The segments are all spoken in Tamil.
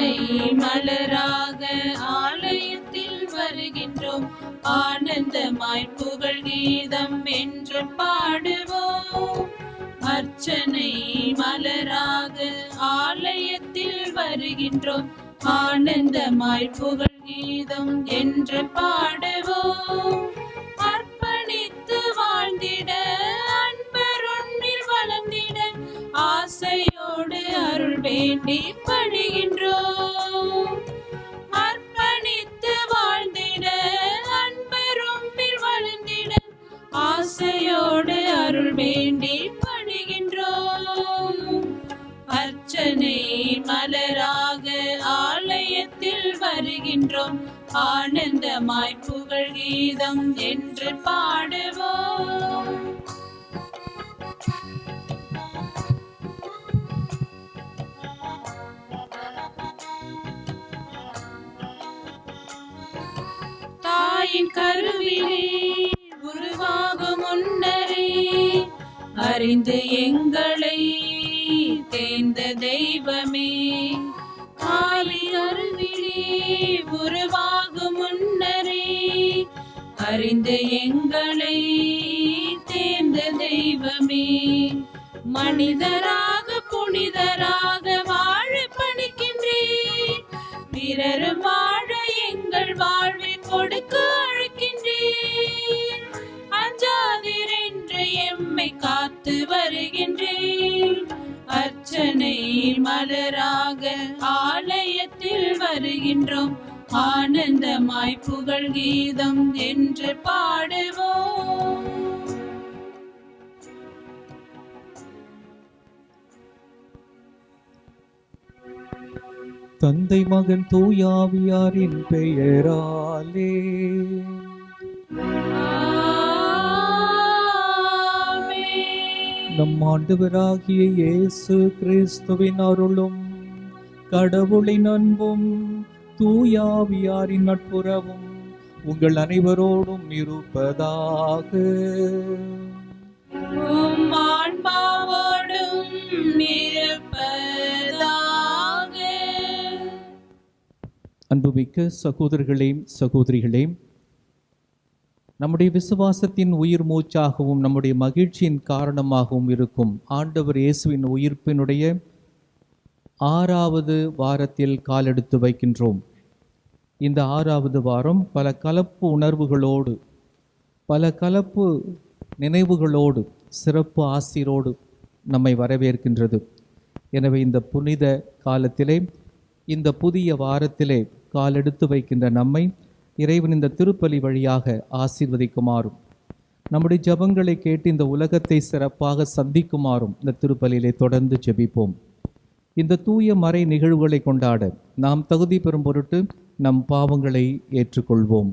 அர்ச்சனை மலராக ஆலயத்தில் வருகின்றோம், ஆனந்தமாய் புகழ் கீதம் என்று பாடுவோம். அர்ச்சனை மலராக ஆலயத்தில் வருகின்றோம், ஆனந்தமாய் புகழ் கீதம் என்று பாடுவோம். அர்ப்பணித்து வாழ்ந்திட அன்பருண்ணில் வளர்ந்திட ஆசையோடு அருள் வேண்டி படுகின்றோம். அர்ப்பணித்து வாழ்ந்திட அன்பருண்ணில் வளர்ந்திட ஆசையோடு அருள் வேண்டி படுகின்றோம். அர்ச்சனை மலராக ஆலயத்தில் வருகின்றோம், ஆனந்தமாய் புகழ் கீதம் என்று பாடுவோம். தாயின் கருவிலே உருவாகும் முன்னரே அறிந்து எங்களை தேர்ந்த தெய்வமே, ஆவி அருவிலே உருவாகும் முன்னரே அறிந்து எங்களை தேர்ந்த தெய்வமே, மனிதராக புனிதராக வாழ பணிக்கின்றீர், பிறரும் வாழ எங்கள் வாழ்வை கொடுக்க அழைக்கின்றீர். அஞ்சாதீர் என்று எம்மை காத்து வருகின்றீர். அர்ச்சனை மலராக ஆலயத்தில் வருகின்றோம், ஆனந்தமாய் புகழ் கீதம் என்று பாடுவோம். தந்தை மகன் தூயாவியாரின் பெயராலே நம் ஆண்டவராகிய இயேசு கிறிஸ்துவின் அருளும் கடவுளின் அன்பும் தூயாவியாரின் நட்புறவும் உங்கள் அனைவரோடும் இருப்பதாக. ஆன்மாவோடும் இருப்பதாக. அன்புமிக்க சகோதரர்களே சகோதரிகளே, நம்முடைய விசுவாசத்தின் உயிர் மூச்சாகவும் நம்முடைய மகிழ்ச்சியின் காரணமாகவும் இருக்கும் ஆண்டவர் இயேசுவின் உயிர்ப்பினுடைய 6வது வாரத்தில் காலெடுத்து வைக்கின்றோம். இந்த 6வது வாரம் பல கலப்பு உணர்வுகளோடு, பல கலப்பு நினைவுகளோடு, சிறப்பு ஆசிரோடு நம்மை வரவேற்கின்றது. எனவே இந்த புனித காலத்திலே, இந்த புதிய வாரத்திலே காலெடுத்து வைக்கின்ற நம்மை இறைவன் இந்த திருப்பலி வழியாக ஆசீர்வதிக்குமாறும், நம்முடைய ஜெபங்களை கேட்டு இந்த உலகத்தை சிறப்பாக சந்திக்குமாறும் இந்த திருப்பலியிலே தொடர்ந்து ஜெபிப்போம். இந்த தூய மறை நிகழ்வுகளை கொண்டாட நாம் தகுதி பெறும் பொருட்டு நம் பாவங்களை ஏற்றுக்கொள்வோம்.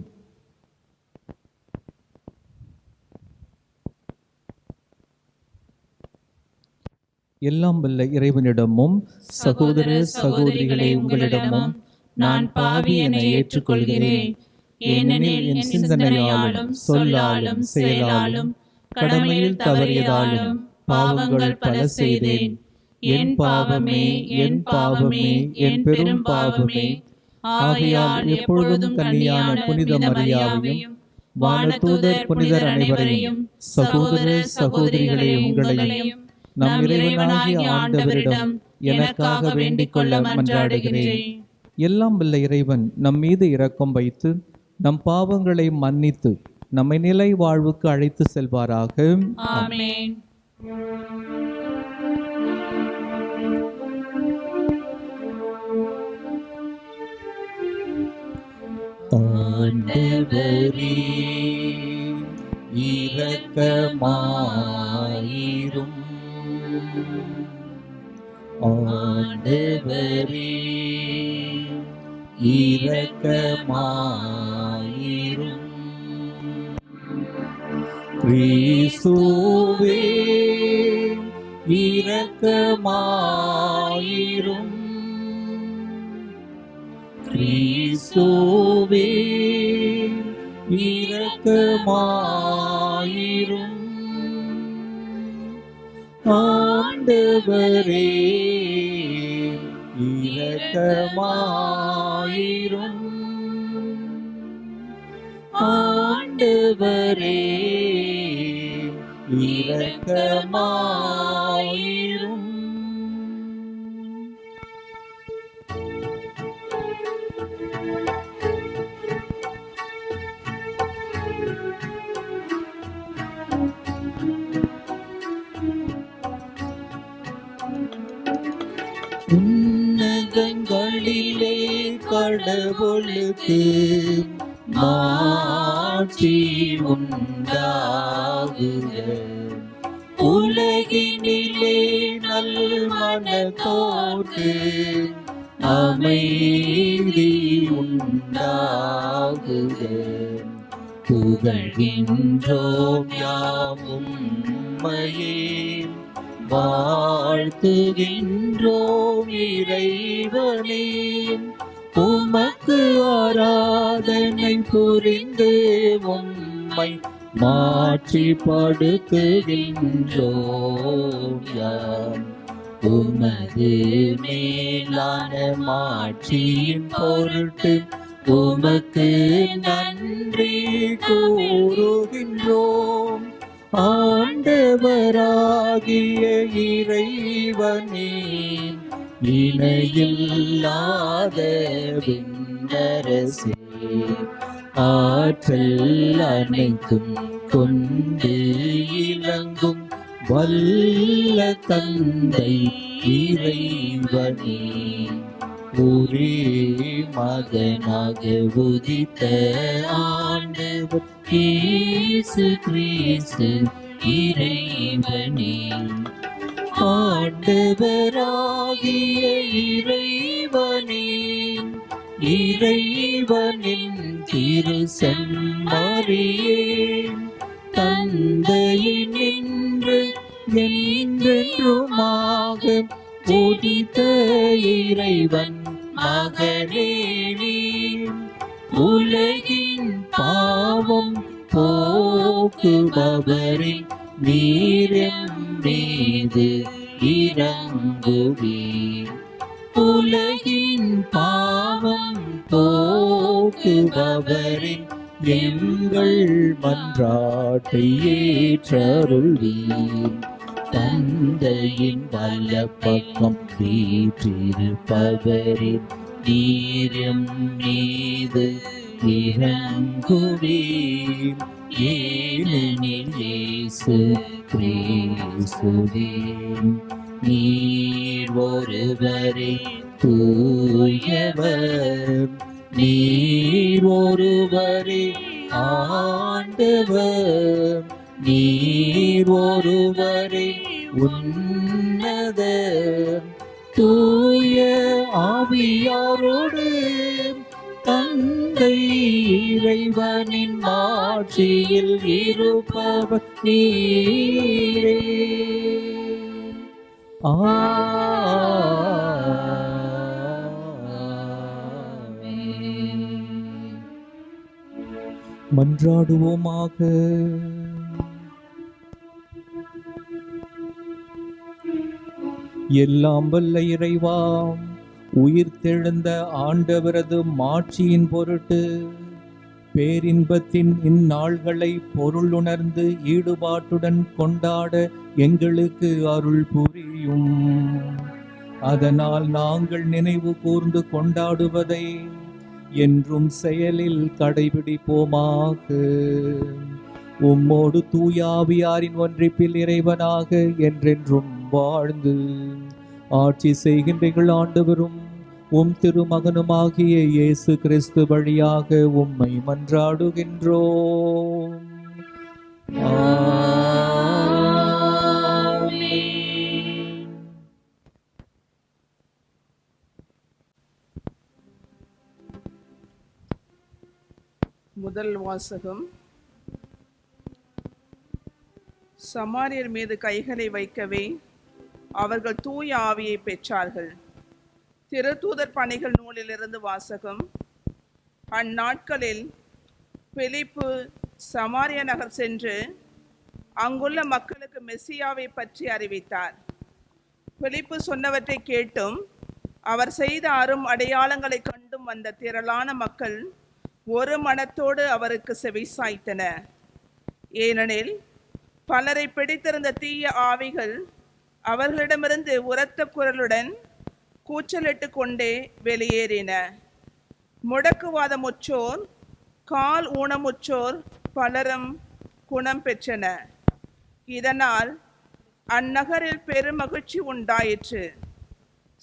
எல்லாம் வல்ல இறைவனிடமும் சகோதர சகோதரிகளே உங்களிடமும் நான் பாவி என ஏற்றுக்கொள்கிறேன். ஏனெனில் என் சிந்தனையாலும் சொல்லாலும் செயலாலும் கடமையில் தவறியதாலும் பாவங்கள் பல செய்தேன். என் பாவமே, என் பாவமே, என் பெரும் பாவமே. ஆகையால் எப்பொழுதும் கன்னியான புனித மரியாவையும் வானதூதர் புனிதர் அனைவரையும் சகோதர சகோதரிகளே உங்களையும் நம் இறைவனாகிய ஆண்டவரிடம் எனக்காக வேண்டிக் கொள்ள மன்றாடுகிறேன். எல்லாம் வல்ல இறைவன் நம் மீது இரக்கம் வைத்து நம் பாவங்களை மன்னித்து நம்மை நிலை வாழ்வுக்கு அழைத்து செல்வாராக. ஆமென். ஆண்டவரே இரக்கமாயிரும். ஆண்டவரே இரக்கமாயிரும். கிறிஸ்துவே இரக்கமாயிரும். கிறிஸ்துவே இரக்கமாயிரும். ஆண்டவரே இரக்கமாயிரும். ஆண்டவரே இரக்கமாயிரும். உன்னதங்களிலே கடவுளுக்கு மாட்சி உண்டாகுக. உலகினிலே நல்மனத்தோர்க்கு அமைதி உண்டாகுக. புகழ்கின்றோம் யாம் உம்மையே, வாழ்த்துகின்றோம் இறைவனே. உமக்கு ஆராதனை புரிந்து உம்மை மாட்சிப்படுத்துகின்றோம் யாம். உமது மேலான மாட்சியின் பொருட்டு உமக்கு நன்றி கூறுகின்றோம். ஆண்டவராகிய இறைவனே, இணையில்லாத விண்ணரசே, ஆற்றல் அனைத்தும் கொண்டு இலங்கும் வல்ல தந்தை இறைவனே, ஒரே மகனாக உதித்த ஆண்டவர் இயேசு கிறிஸ்து இறைவனே, ஆண்டவராகிய இறைவனே, இறைவனின் திருசெம்மறியே, தந்தையினின்று என்றென்றுமாக உதித்த இறைவன் மகனே நீ, உலகின் பாவம் போக்குபவரின் நீரம் மீது இறங்குவீர். உலகின் பாவம் போக்குபவரின் எங்கள் மன்றாட்டை ஏற்றருள்வீர். தந்தையின் வலப்பக்கம் வீற்றிருப்பவரின் நீரம் மீது இறங்குவீர். ஏனெனில் இயேசு கிறிஸ்துவே நீர் ஒருவரே தூயவர், நீர் ஒருவரே ஆண்டவர், நீர் ஒருவரே உன்னதர். தூய ஆவியாரோடு தந்தை இறைவனின் மாட்சியில் இருப்பவர் நீரே. ஆமென். மன்றாடுவோமாக. எல்லாம் வல்ல இறைவாம், உயிர்த்தெழுந்த ஆண்டவரது மாட்சியின் பொருட்டு பேரின்பத்தின் இந்நாள்களை பொருளுணர்ந்து ஈடுபாட்டுடன் கொண்டாட எங்களுக்கு அருள் புரியும். அதனால் நாங்கள் நினைவு கூர்ந்து கொண்டாடுவதை என்றும் செயலில் கடைபிடிப்போமாக. உம்மோடு தூயாவியாரின் ஒன்றிப்பில் இறைவனாக என்றென்றும் வாழ்ந்து ஆட்சி செய்கின்றீர்கள் ஆண்டவரும் உம் திருமகனுமாகிய இயேசு கிறிஸ்து வழியாக உம்மை மன்றாடுகின்றோம். ஆமென். முதல் வாசகம். சமாரியர் மீது கைகளை வைக்கவே அவர்கள் தூய ஆவியை பெற்றார்கள். திருத்தூதர் பணிகள் நூலிலிருந்து வாசகம். அந்நாட்களில் பிலிப்பு சமாரிய நகர் சென்று அங்குள்ள மக்களுக்கு மெசியாவை பற்றி அறிவித்தார். பிலிப்பு சொன்னவற்றை கேட்டும் அவர் செய்த அரும் அடையாளங்களை கண்டும் வந்த திரளான மக்கள் ஒரு மனத்தோடு அவருக்கு செவிசாய்த்தனர். ஏனெனில் பலரை பிடித்திருந்த தீய ஆவிகள் அவர்களிடமிருந்து உரத்த குரலுடன் கூச்சலிட்டு கொண்டே வெளியேறின. முடக்குவாதமுற்றோர், கால் ஊனமுற்றோர் பலரும் குணம் பெற்றனர். இதனால் அந்நகரில் பெருமகிழ்ச்சி உண்டாயிற்று.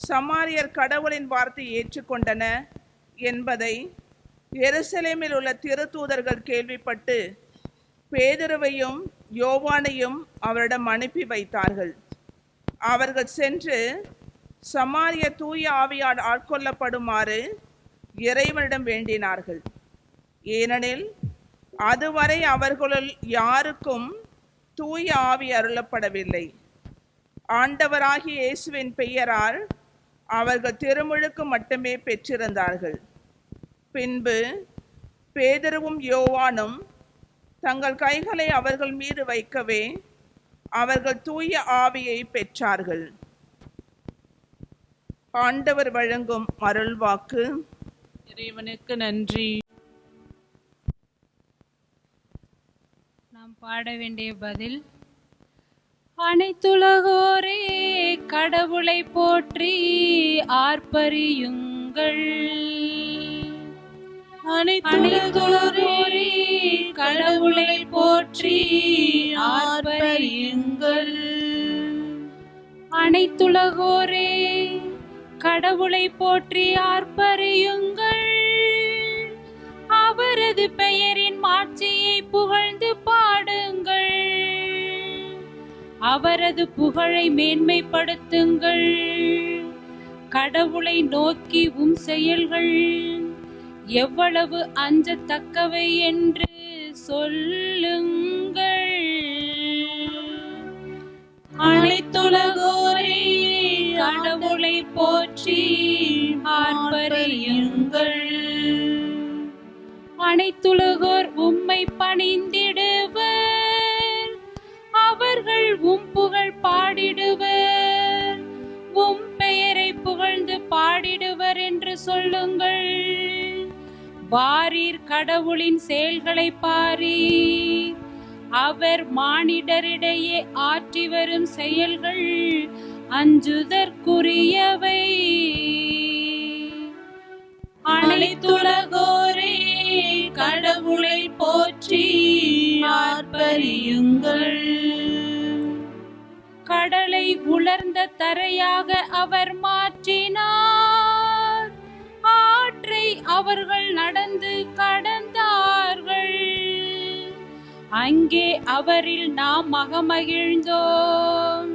சமாரியர் கடவுளின் வார்த்தையை ஏற்றுக்கொண்டனர் என்பதை எருசலேமில் உள்ள திருத்தூதர்கள் கேள்விப்பட்டு பேதுருவையும் யோவானையும் அவரிடம் அனுப்பி வைத்தார்கள். அவர்கள் சென்று சமாரிய தூய ஆவியால் ஆட்கொள்ளப்படுமாறு இறைவனிடம் வேண்டினார்கள். ஏனெனில் அதுவரை அவர்களுள் யாருக்கும் தூய ஆவி அருளப்படவில்லை. ஆண்டவராகிய இயேசுவின் பெயரால் அவர்கள் திருமுழுக்கு மட்டுமே பெற்றிருந்தார்கள். பின்பு பேதுருவும் யோவானும் தங்கள் கைகளை அவர்கள் மீது வைக்கவே அவர்கள் தூய ஆவியை பெற்றார்கள். ஆண்டவர் வழங்கும் அருள்வாக்கு. இறைவனுக்கு நன்றி. நாம் பாட வேண்டிய பதில்: அனைத்துலகோரே கடவுளை போற்றி ஆர்ப்பரியுங்கள். அனைத்துலகோரே கடவுளை போற்றி ஆர்ப்பரியுங்கள். அனைத்துலகோரே கடவுளை போற்றி ஆர்ப்பரியுங்கள். அவரது பெயரின் மாட்சியை புகழ்ந்து பாடுங்கள். அவரது புகழை மேன்மைப்படுத்துங்கள். கடவுளை நோக்கி உம் செயல்கள் எவ்வளவு அஞ்சத்தக்கவை என்று சொல்லுங்கள். அனைத்துலகோரே கடவுளை போற்றி ஆர்ப்பரியுங்கள். அனைத்துலகோர் உம்மை பணிந்திடுவர். அவர்கள் உம் புகழ் பாடிடுவர். உம் பெயரை புகழ்ந்து பாடிடுவர் என்று சொல்லுங்கள். வாரீர் கடவுளின் செயல்களை பாரீர். அவர் மானிடரிடையே ஆற்றி வரும் செயல்கள் அஞ்சுதற்குரியவை. அனைத்துலகோரே கடவுளை போற்றி ஆர்ப்பரியுங்கள். கடலை உலர்ந்த தரையாக அவர் மாற்றினார். ஆற்றை அவர்கள் நடந்து கடந்தார்கள். அங்கே அவரில் நாம் மகிழ்ந்தோம்.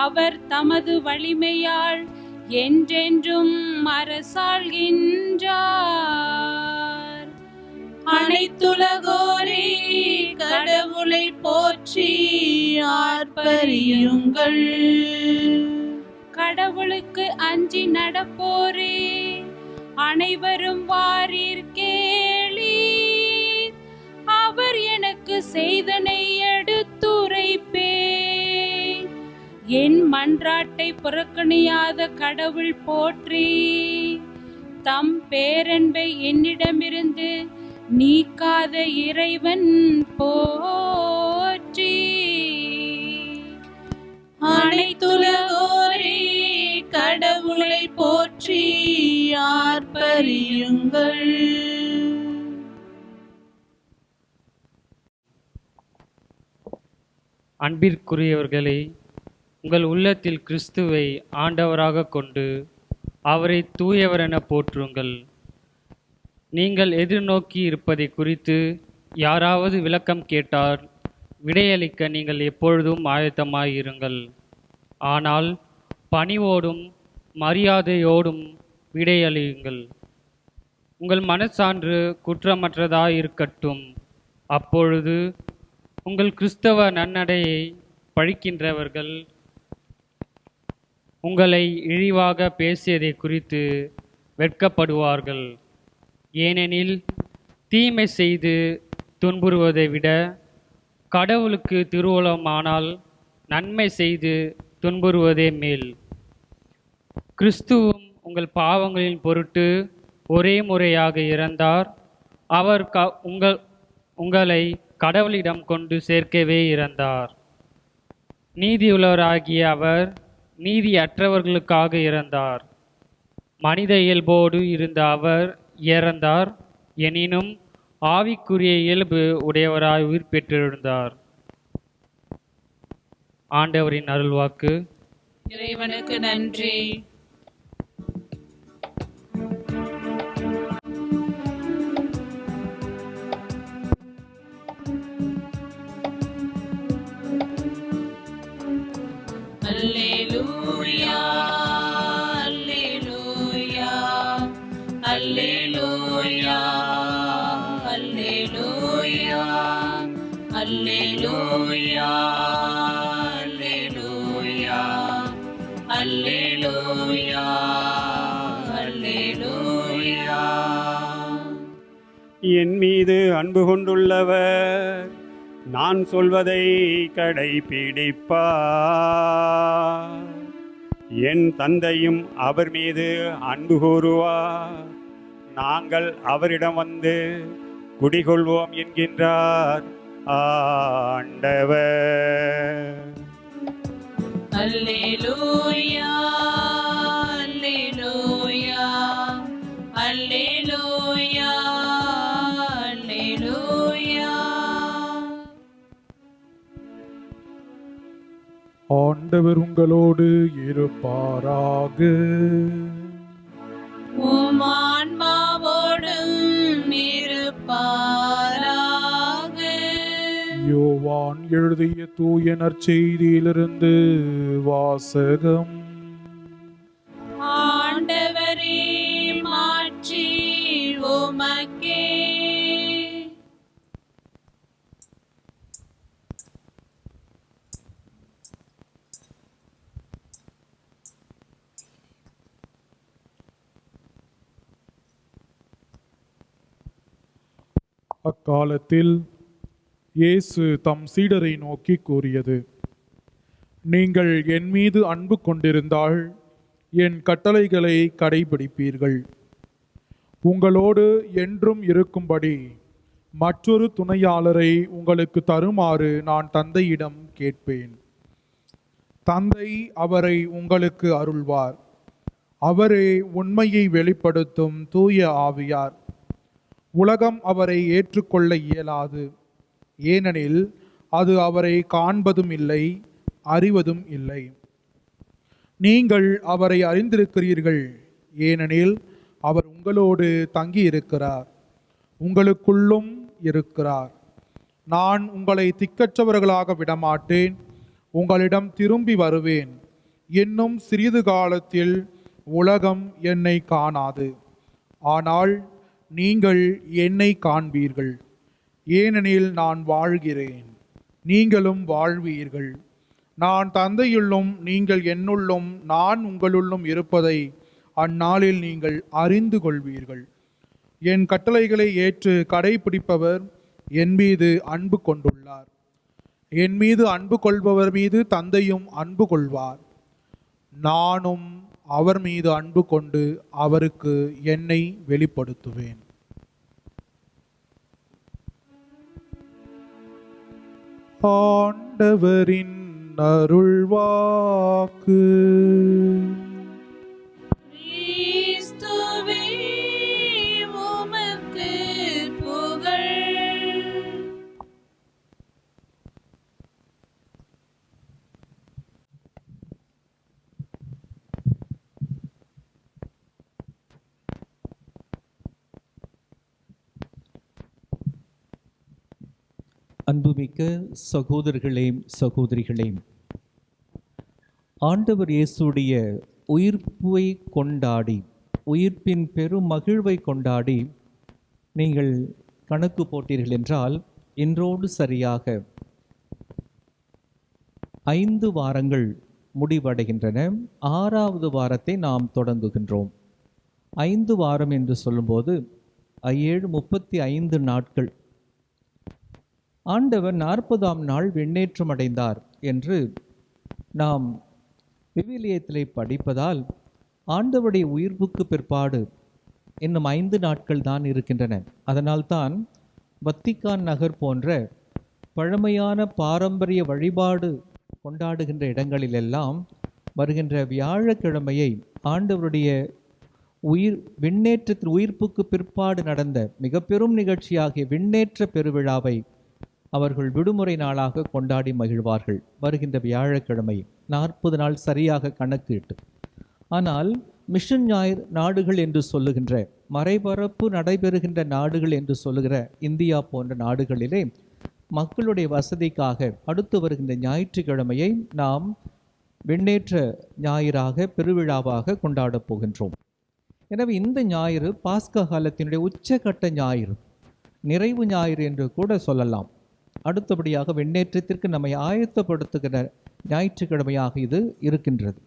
அவர் தமது வலிமையால் என்றென்றும் அரசாள்கின்றார். அனைத்துலகோரே கடவுளை போற்றி ஆர்ப்பரியுங்கள். கடவுளுக்கு அஞ்சி நடப்போரே அனைவரும் வாரீர் கேளீர். அவர் எனக்கு செய்தனை எடுத்துரைப்பேன். என் மன்றாட்டை புறக்கணியாத கடவுள் போற்றி. தம் பேரன்பை என்னிடமிருந்து நீக்காத இறைவன் போற்றி. அனைத்துலகோரே கடவுளை போற்றி ஆர்ப்பரியுங்கள். அன்பிற்குரியவர்களே, உங்கள் உள்ளத்தில் கிறிஸ்துவை ஆண்டவராக கொண்டு அவரை தூயவர் என போற்றுங்கள். நீங்கள் எதிர்நோக்கி இருப்பதை குறித்து யாராவது விளக்கம் கேட்டால் விடையளிக்க நீங்கள் எப்பொழுதும் ஆயத்தமாயிருங்கள். ஆனால் பணிவோடும் மரியாதையோடும் விடையளியுங்கள். உங்கள் மனச்சான்று குற்றமற்றதாயிருக்கட்டும். அப்பொழுது உங்கள் கிறிஸ்தவ நன்னடையை பழிக்கின்றவர்கள் உங்களை இழிவாக பேசியதை குறித்து வெட்கப்படுவார்கள். ஏனெனில் தீமை செய்து துன்புறுவதை விட கடவுளுக்கு திருவுளமானால் நன்மை செய்து துன்புறுவதே மேல். கிறிஸ்துவும் உங்கள் பாவங்களின் பொருட்டு ஒரே முறையாக இறந்தார். அவர் உங்களை கடவுளிடம் கொண்டு சேர்க்கவே இறந்தார். நீதியுள்ளவராகிய அவர் நீதியற்றவர்களுக்காக இறந்தார். மனித இயல்போடு இருந்த அவர் இறந்தார், எனினும் ஆவிக்குரிய இயல்பு உடையவராய் உயிர் பெற்றிருந்தார். ஆண்டவரின் அருள்வாக்கு. இறைவனுக்கு நன்றி. அல்லேலூயா அல்லேலூயா அல்லேலூயா அல்லேலூயா அல்லேலூயா அல்லேலூயா அல்லேலூயா அல்லேலூயா. என் மீது அன்பு கொண்டுள்ளவர் நான் சொல்வதை கடைபிடிப்பார். என் தந்தையும் அவர் மீது அன்பு கூறுவார். நாங்கள் அவரிடம் வந்து குடிகொள்வோம் என்கின்றார் ஆண்டவர். அல்லேலூயா அல்லேலூயா அல்லேலூயா அல்லேலூயா. ஆண்டவர் உங்களோடு இருப்பாராக. உம் ஆன்மாவோடும் இருப்பாராக. யோவான் எழுதிய தூய நற்செய்தியிலிருந்து வாசகம். ஆண்டவரே மாற்றி உமக்கே. அக்காலத்தில் இயேசு தம் சீடரை நோக்கி கூறியது: நீங்கள் என் மீது அன்பு கொண்டிருந்தால் என் கட்டளைகளை கடைபிடிப்பீர்கள். உங்களோடு என்றும் இருக்கும்படி மற்றொரு துணையாளரை உங்களுக்கு தருமாறு நான் தந்தையிடம் கேட்பேன். தந்தை அவரை உங்களுக்கு அருள்வார். அவரே உண்மையை வெளிப்படுத்தும் தூய ஆவியார். உலகம் அவரை ஏற்றுக்கொள்ள இயலாது, ஏனெனில் அது அவரை காண்பதும் இல்லை, அறிவதும் இல்லை. நீங்கள் அவரை அறிந்திருக்கிறீர்கள், ஏனெனில் அவர் உங்களோடு தங்கியிருக்கிறார், உங்களுக்குள்ளும் இருக்கிறார். நான் உங்களை திக்கற்றவர்களாக விடமாட்டேன், உங்களிடம் திரும்பி வருவேன். இன்னும் சிறிது காலத்தில் உலகம் என்னை காணாது, ஆனால் நீங்கள் என்னை காண்பீர்கள். ஏனெனில் நான் வாழ்கிறேன், நீங்களும் வாழ்வீர்கள். நான் தந்தையுள்ளும் நீங்கள் என்னுள்ளும் நான் உங்களுள்ளும் இருப்பதை அந்நாளில் நீங்கள் அறிந்து கொள்வீர்கள். என் கட்டளைகளை ஏற்று கடைபிடிப்பவர் என் மீது அன்பு கொண்டுள்ளார். என் மீது அன்பு கொள்பவர் மீது தந்தையும் அன்பு கொள்வார். நானும் அவர் மீது அன்பு கொண்டு அவருக்கு என்னை வெளிப்படுத்துவேன். ஆண்டவரின் அருள்வாக்கு. கிறிஸ்துவே உமக்கு புகழ். அன்புமிக்க சகோதரர்களே, சகோதரிகளே, ஆண்டவர் இயேசுடைய உயிர்ப்பை கொண்டாடி, உயிர்ப்பின் பெரும் மகிழ்வை கொண்டாடி நீங்கள் கணக்கு போட்டீர்கள் என்றால் இன்றோடு சரியாக 5 வாரங்கள் முடிவடைகின்றன. 6வது வாரத்தை நாம் தொடங்குகின்றோம். 5 வாரம் என்று சொல்லும்போது 7 35 நாட்கள். ஆண்டவர் 40ஆம் நாள் விண்ணேற்றம் அடைந்தார் என்று நாம் விவிலியத்திலே படிப்பதால் ஆண்டவருடைய உயிர்ப்புக்கு பிற்பாடு இன்னும் 5 நாட்கள் தான் இருக்கின்றன. அதனால்தான் வத்திக்கான் நகர் போன்ற பழமையான பாரம்பரிய வழிபாடு கொண்டாடுகின்ற இடங்களிலெல்லாம் வருகின்ற வியாழக்கிழமையை ஆண்டவருடைய விண்ணேற்றத்தில் உயிர்ப்புக்கு பிற்பாடு நடந்த மிக பெரும் நிகழ்ச்சியாகிய விண்ணேற்ற பெருவிழாவை அவர்கள் விடுமுறை நாளாக கொண்டாடி மகிழ்வார்கள். வருகின்ற வியாழக்கிழமை 40 நாள் சரியாக கணக்கிட்டு. ஆனால் மிஷன் ஞாயிறு நாடுகள் என்று சொல்லுகின்ற, மறைபரப்பு நடைபெறுகின்ற நாடுகள் என்று சொல்லுகிற இந்தியா போன்ற நாடுகளிலே மக்களுடைய வசதிக்காக அடுத்து வருகின்ற ஞாயிற்றுக்கிழமையை நாம் விண்ணேற்ற ஞாயிறாக பெருவிழாவாக கொண்டாடப் போகின்றோம். எனவே இந்த ஞாயிறு பாஸ்கா காலத்தினுடைய உச்சகட்ட ஞாயிறு, நிறைவு ஞாயிறு என்று கூட சொல்லலாம். அடுத்தபடியாக விண்ணேற்றத்திற்கு நம்மை ஆயத்தப்படுத்துகிற ஞாயிற்றுக்கிழமையாக இது இருக்கின்றது.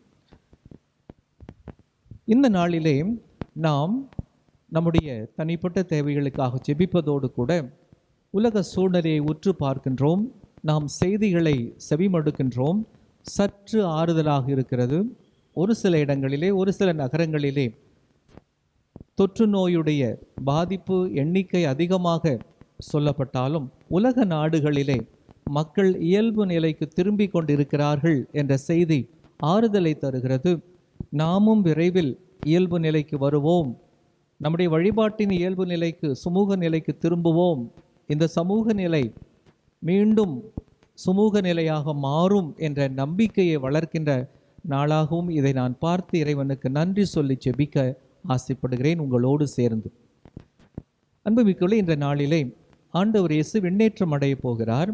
இந்த நாளிலே நாம் நம்முடைய தனிப்பட்ட தேவைகளுக்காக ஜெபிப்பதோடு கூட உலக சூழ்நிலையை உற்று பார்க்கின்றோம். நாம் செய்திகளை செவிமடுக்கின்றோம். சற்று ஆறுதலாக இருக்கிறது. ஒரு சில இடங்களிலே, ஒரு சில நகரங்களிலே தொற்று நோயுடைய பாதிப்பு எண்ணிக்கை அதிகமாக சொல்லப்பட்டாலும் உலக நாடுகளிலே மக்கள் இயல்பு நிலைக்கு திரும்பி கொண்டிருக்கிறார்கள் என்ற செய்தி ஆறுதலை தருகிறது. நாமும் விரைவில் இயல்பு நிலைக்கு வருவோம், நம்முடைய வழிபாட்டின் இயல்பு நிலைக்கு, சுமூக நிலைக்கு திரும்புவோம், இந்த சமூக நிலை மீண்டும் சுமூக நிலையாக மாறும் என்ற நம்பிக்கையை வளர்க்கின்ற நாளாகவும் இதை நான் பார்த்து இறைவனுக்கு நன்றி சொல்லி ஜெபிக்க ஆசைப்படுகிறேன் உங்களோடு சேர்ந்து. அன்புமிக்கவர்களே, இந்த நாளிலே ஆண்டவர் இயேசு விண்ணேற்றம் அடைய போகிறார்.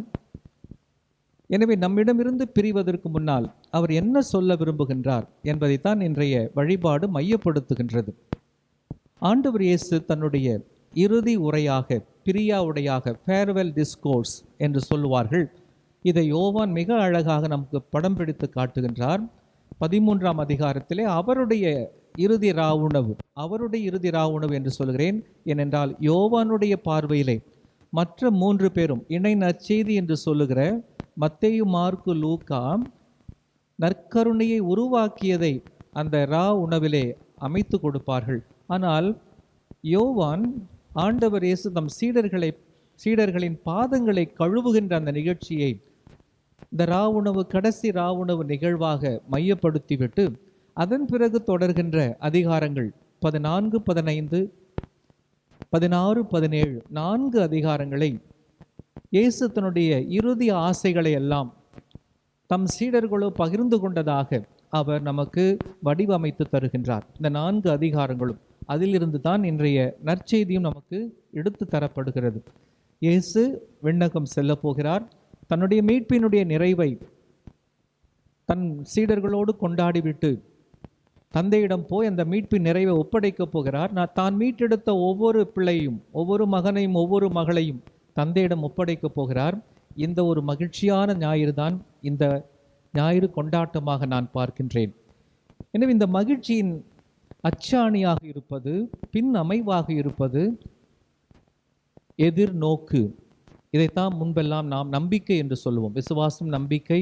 எனவே நம்மிடமிருந்து பிரிவதற்கு முன்னால் அவர் என்ன சொல்ல விரும்புகின்றார் என்பதைத்தான் இன்றைய வழிபாடு மையப்படுத்துகின்றது. ஆண்டவர் இயேசு தன்னுடைய இறுதி உரையாக, பிரியா உரையாக, ஃபேர்வெல் டிஸ்கோர்ஸ் என்று சொல்லுவார்கள். இதை யோவான் மிக அழகாக நமக்கு படம் பிடித்து காட்டுகின்றார். 13ஆம் அதிகாரத்திலே அவருடைய இறுதி ராவுணவு, அவருடைய இறுதி ராவுணவு என்று சொல்கிறேன். ஏனென்றால் யோவானுடைய பார்வையிலே மற்ற 3 பேரும் இணை நற்செய்தி என்று சொல்லுகிற மத்தேயு, மார்க்கு, லூக்கா நற்கருணையை உருவாக்கியதை அந்த ரா உணவிலே அமைத்து கொடுப்பார்கள். ஆனால் யோவான் ஆண்டவர் இயேசு தம் சீடர்களின் பாதங்களை கழுவுகின்ற அந்த நிகழ்ச்சியை இந்த ரா உணவு, கடைசி ரா உணவு நிகழ்வாக மையப்படுத்திவிட்டு அதன் பிறகு தொடர்கின்ற அதிகாரங்கள் 14, 15, 16, 17 4 அதிகாரங்களை இயேசு தன்னுடைய இறுதி ஆசைகளை எல்லாம் தம் சீடர்களோ பகிர்ந்து கொண்டதாக அவர் நமக்கு வடிவமைத்து தருகின்றார். இந்த 4 அதிகாரங்களும் அதிலிருந்து தான் இன்றைய நற்செய்தியும் நமக்கு எடுத்து தரப்படுகிறது. இயேசு விண்ணகம் செல்ல போகிறார். தன்னுடைய மீட்பினுடைய நிறைவை தன் சீடர்களோடு கொண்டாடிவிட்டு தந்தையிடம் போய் அந்த மீட்பின் நிறைவை ஒப்படைக்கப் போகிறார். தான் மீட்டெடுத்த ஒவ்வொரு பிள்ளையும், ஒவ்வொரு மகனையும், ஒவ்வொரு மகளையும் தந்தையிடம் ஒப்படைக்கப் போகிறார். இந்த ஒரு மகிழ்ச்சியான ஞாயிறு தான் இந்த ஞாயிறு கொண்டாட்டமாக நான் பார்க்கின்றேன். எனவே இந்த மகிழ்ச்சியின் அச்சாணியாக இருப்பது, பின் அமைவாக இருப்பது எதிர்நோக்கு. இதைத்தான் முன்பெல்லாம் நாம் நம்பிக்கை என்று சொல்லுவோம். விசுவாசம், நம்பிக்கை,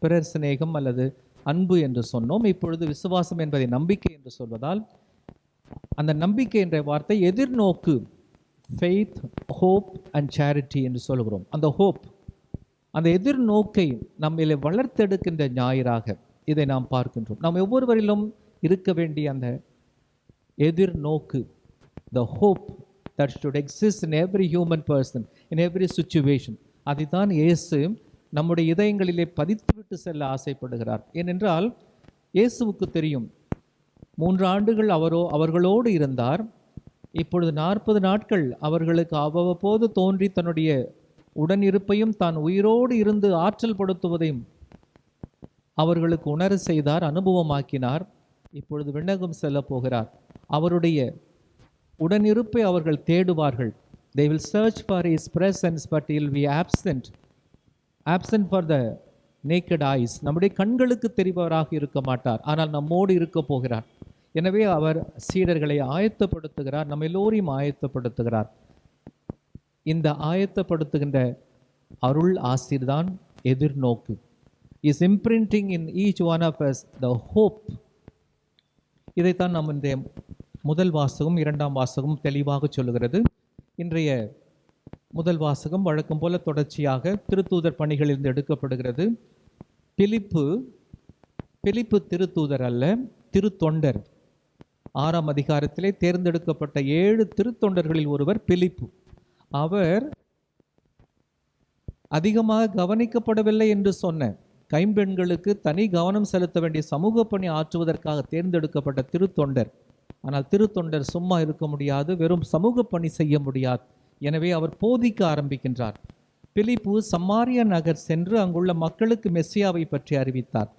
பிறர் சிநேகம் அல்லது அன்பு என்று சொன்னோம். இப்பொழுது விசுவாசம் என்பதை நம்பிக்கை என்று சொல்வதால் அந்த நம்பிக்கை என்ற வார்த்தை எதிர்நோக்கு, ஃபெய்த், ஹோப் அண்ட் சேரிட்டி என்று சொல்கிறோம். அந்த ஹோப், அந்த எதிர்நோக்கை நம்மிலே வளர்த்தெடுக்கின்ற ஞாயிறாக இதை நாம் பார்க்கின்றோம். நாம் ஒவ்வொருவரிலும் இருக்க வேண்டிய அந்த எதிர்நோக்கு, the hope that should exist in every human person, in every situation, அதைத்தான் இயேசு நம்முடைய இதயங்களிலே பதித்துவிட்டு செல்ல ஆசைப்படுகிறார். ஏனென்றால் இயேசுவுக்கு தெரியும், 3 ஆண்டுகள் அவர்களோடு இருந்தார். இப்பொழுது 40 நாட்கள் அவர்களுக்கு அவ்வப்போது தோன்றி தன்னுடைய உடனிருப்பையும் தான் உயிரோடு இருந்து ஆற்றல் படுத்துவதையும் அவர்களுக்கு உணர செய்தார், அனுபவமாக்கினார். இப்பொழுது விண்ணகம் செல்ல போகிறார். அவருடைய உடனிருப்பை அவர்கள் தேடுவார்கள். They will search for his presence, but he will be absent for the naked eyes. நம்முடைய கண்களுக்கு தெரிபவராக இருக்க மாட்டார், ஆனால் நம்மோடு இருக்க போகிறார். எனவே அவர் சீடர்களை ஆயத்தப்படுத்துகிறார், நம்ம எல்லோரையும் ஆயத்தப்படுத்துகிறார். இந்த ஆயத்தப்படுத்துகின்ற அருள் ஆசீர்தான் எதிர்நோக்கு. Is imprinting in each one of us the hope. இதைத்தான் நாம் இன்றைய முதல் வாசகம் இரண்டாம் வாசகம் தெளிவாக சொல்லுகிறது. இன்றைய முதல் வாசகம் வழக்கம் போல தொடர்ச்சியாக திருத்தூதர் பணிகளிலிருந்து எடுக்கப்படுகிறது. பிலிப்பு திருத்தூதர் அல்ல, திருத்தொண்டர். 6ஆம் அதிகாரத்திலே தேர்ந்தெடுக்கப்பட்ட 7 திருத்தொண்டர்களில் ஒருவர் பிலிப்பு. அவர் அதிகமாக கவனிக்கப்படவில்லை என்று சொன்ன கைம்பெண்களுக்கு தனி கவனம் செலுத்த வேண்டிய சமூக பணி ஆற்றுவதற்காக தேர்ந்தெடுக்கப்பட்ட திருத்தொண்டர். ஆனால் திருத்தொண்டர் சும்மா இருக்க முடியாது, வெறும் சமூக பணி செய்ய முடியாது. எனவே அவர் போதிக்க ஆரம்பிக்கின்றார். பிலிப்பு சமாரியா நகர் சென்று அங்குள்ள மக்களுக்கு மெஸ்ஸியாவை பற்றி அறிவித்தார்.